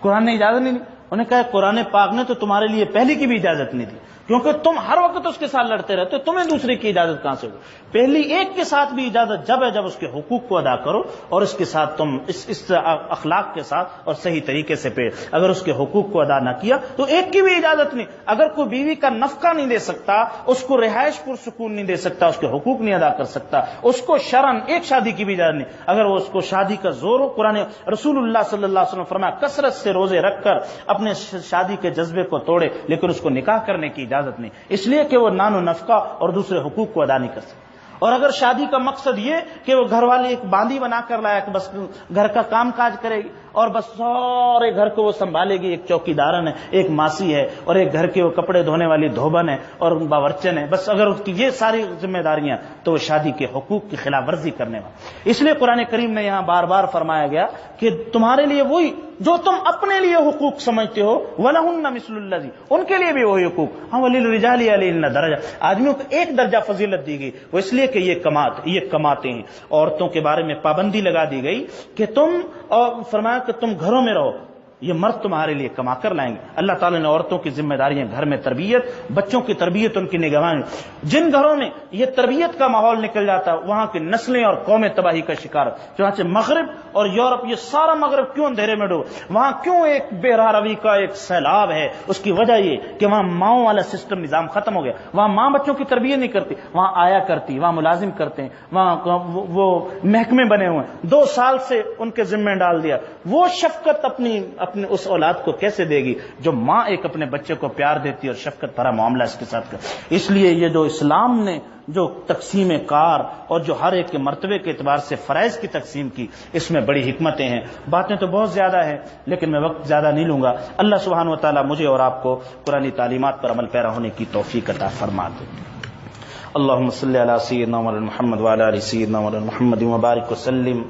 قرآن نے اجازت نہیں دی؟ انہوں نے کہا قرآن پاک نے تو تمہارے لیے پہلی کی بھی اجازت نہیں دی، کیونکہ تم ہر وقت اس کے ساتھ لڑتے رہتے ہو، تمہیں دوسرے کی اجازت کہاں سے ہو؟ پہلی ایک کے ساتھ بھی اجازت جب ہے جب اس کے حقوق کو ادا کرو اور اس کے ساتھ تم اس اخلاق کے ساتھ اور صحیح طریقے سے پیش. اگر اس کے حقوق کو ادا نہ کیا تو ایک کی بھی اجازت نہیں. اگر کوئی بیوی کا نفقہ نہیں دے سکتا، اس کو رہائش پرسکون نہیں دے سکتا، اس کے حقوق نہیں ادا کر سکتا، اس کو شرعاً ایک شادی کی بھی اجازت نہیں. اگر وہ اس کو شادی کا زور ہو، قرآن رسول اللہ صلی اللہ علیہ وسلم فرمایا کثرت سے روزے رکھ کر اپنے شادی کے جذبے کو توڑے، لیکن اس کو نکاح کرنے کی اجازت نہیں، اس لیے کہ وہ نان و نفقہ اور دوسرے حقوق کو ادا نہیں کر سکتا. اور اگر شادی کا مقصد یہ کہ وہ گھر والے ایک باندھی بنا کر لایا کہ بس گھر کا کام کاج کرے گی اور بس سارے گھر کو وہ سنبھالے گی، ایک چوکی دارن ہے، ایک ماسی ہے، اور ایک گھر کے وہ کپڑے دھونے والی دھوبن ہے اور باورچن ہے، بس اگر اس کی یہ ساری ذمہ داریاں، تو وہ شادی کے حقوق کی خلاف ورزی کرنے والا. اس لیے قرآن کریم نے یہاں بار بار فرمایا گیا کہ تمہارے لیے وہی جو تم اپنے لیے حقوق سمجھتے ہو، وَلَهُنَّ مِثْلُ الَّذِي، ان کے لیے بھی وہی حقوق. ہاں وَلِلرِّجَالِ عَلَيْهِنَّ دَرَجَةٌ، آدمیوں کو ایک درجہ فضیلت دی گئی، وہ اس لیے کہ یہ کماتے ہیں. عورتوں کے بارے میں پابندی لگا دی گئی کہ تم، اور فرمایا کہ تم گھروں میں رہو، یہ مرد تمہارے لیے کما کر لائیں گے. اللہ تعالیٰ نے عورتوں کی ذمہ داریاں، گھر میں تربیت، بچوں کی تربیت، ان کی نگہبانی. جن گھروں میں یہ تربیت کا ماحول نکل جاتا وہاں کی نسلیں اور قومیں تباہی کا شکار. چنانچہ مغرب اور یورپ، یہ سارا مغرب کیوں اندھیرے میں ڈوب، وہاں کیوں ایک بے راہ روی کا ایک سیلاب ہے؟ اس کی وجہ یہ کہ وہاں ماؤں والا سسٹم، نظام ختم ہو گیا. وہاں ماں بچوں کی تربیت نہیں کرتی، وہاں آیا کرتی، وہاں ملازم کرتے ہیں، وہاں وہ محکمے بنے ہوئے ہیں، 2 سال سے ان کے ذمہ ڈال دیا. وہ شفقت اپنی اس اولاد کو کیسے دے گی جو ماں ایک اپنے بچے کو پیار دیتی اور شفقت بھرا معاملہ اس کے ساتھ کرتی. اس لیے یہ جو اسلام نے جو تقسیم کار اور جو ہر ایک کے مرتبے کے اعتبار سے فرائض کی تقسیم کی، اس میں بڑی حکمتیں ہیں. باتیں تو بہت زیادہ ہیں لیکن میں وقت زیادہ نہیں لوں گا. اللہ سبحانہ و تعالیٰ مجھے اور آپ کو قرآنی تعلیمات پر عمل پیرا ہونے کی توفیق عطا فرما دے. اللهم صل على سيدنا مولانا محمد وعلى ال سيدنا مولانا محمد وبارك وسلم.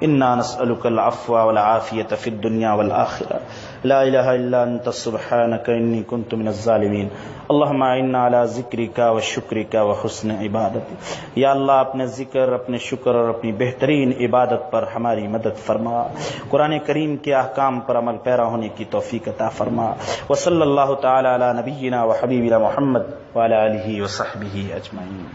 انا نسألك العفو والعافية في الدنيا والآخرة. لا إله إلا أنت سبحانك إني كنت من الظالمين. اللهم اعنا على ذكرك وشكرك وحسن عبادتك. یا اللہ اپنے ذکر، اپنے شکر اور اپنی بہترین عبادت پر ہماری مدد فرما. قرآن کریم کے احکام پر عمل پیرا ہونے کی توفیق عطا فرما. وصلی اللہ تعالی علی نبینا وحبیبنا محمد وعلی آلہ وصحبہ اجمعین.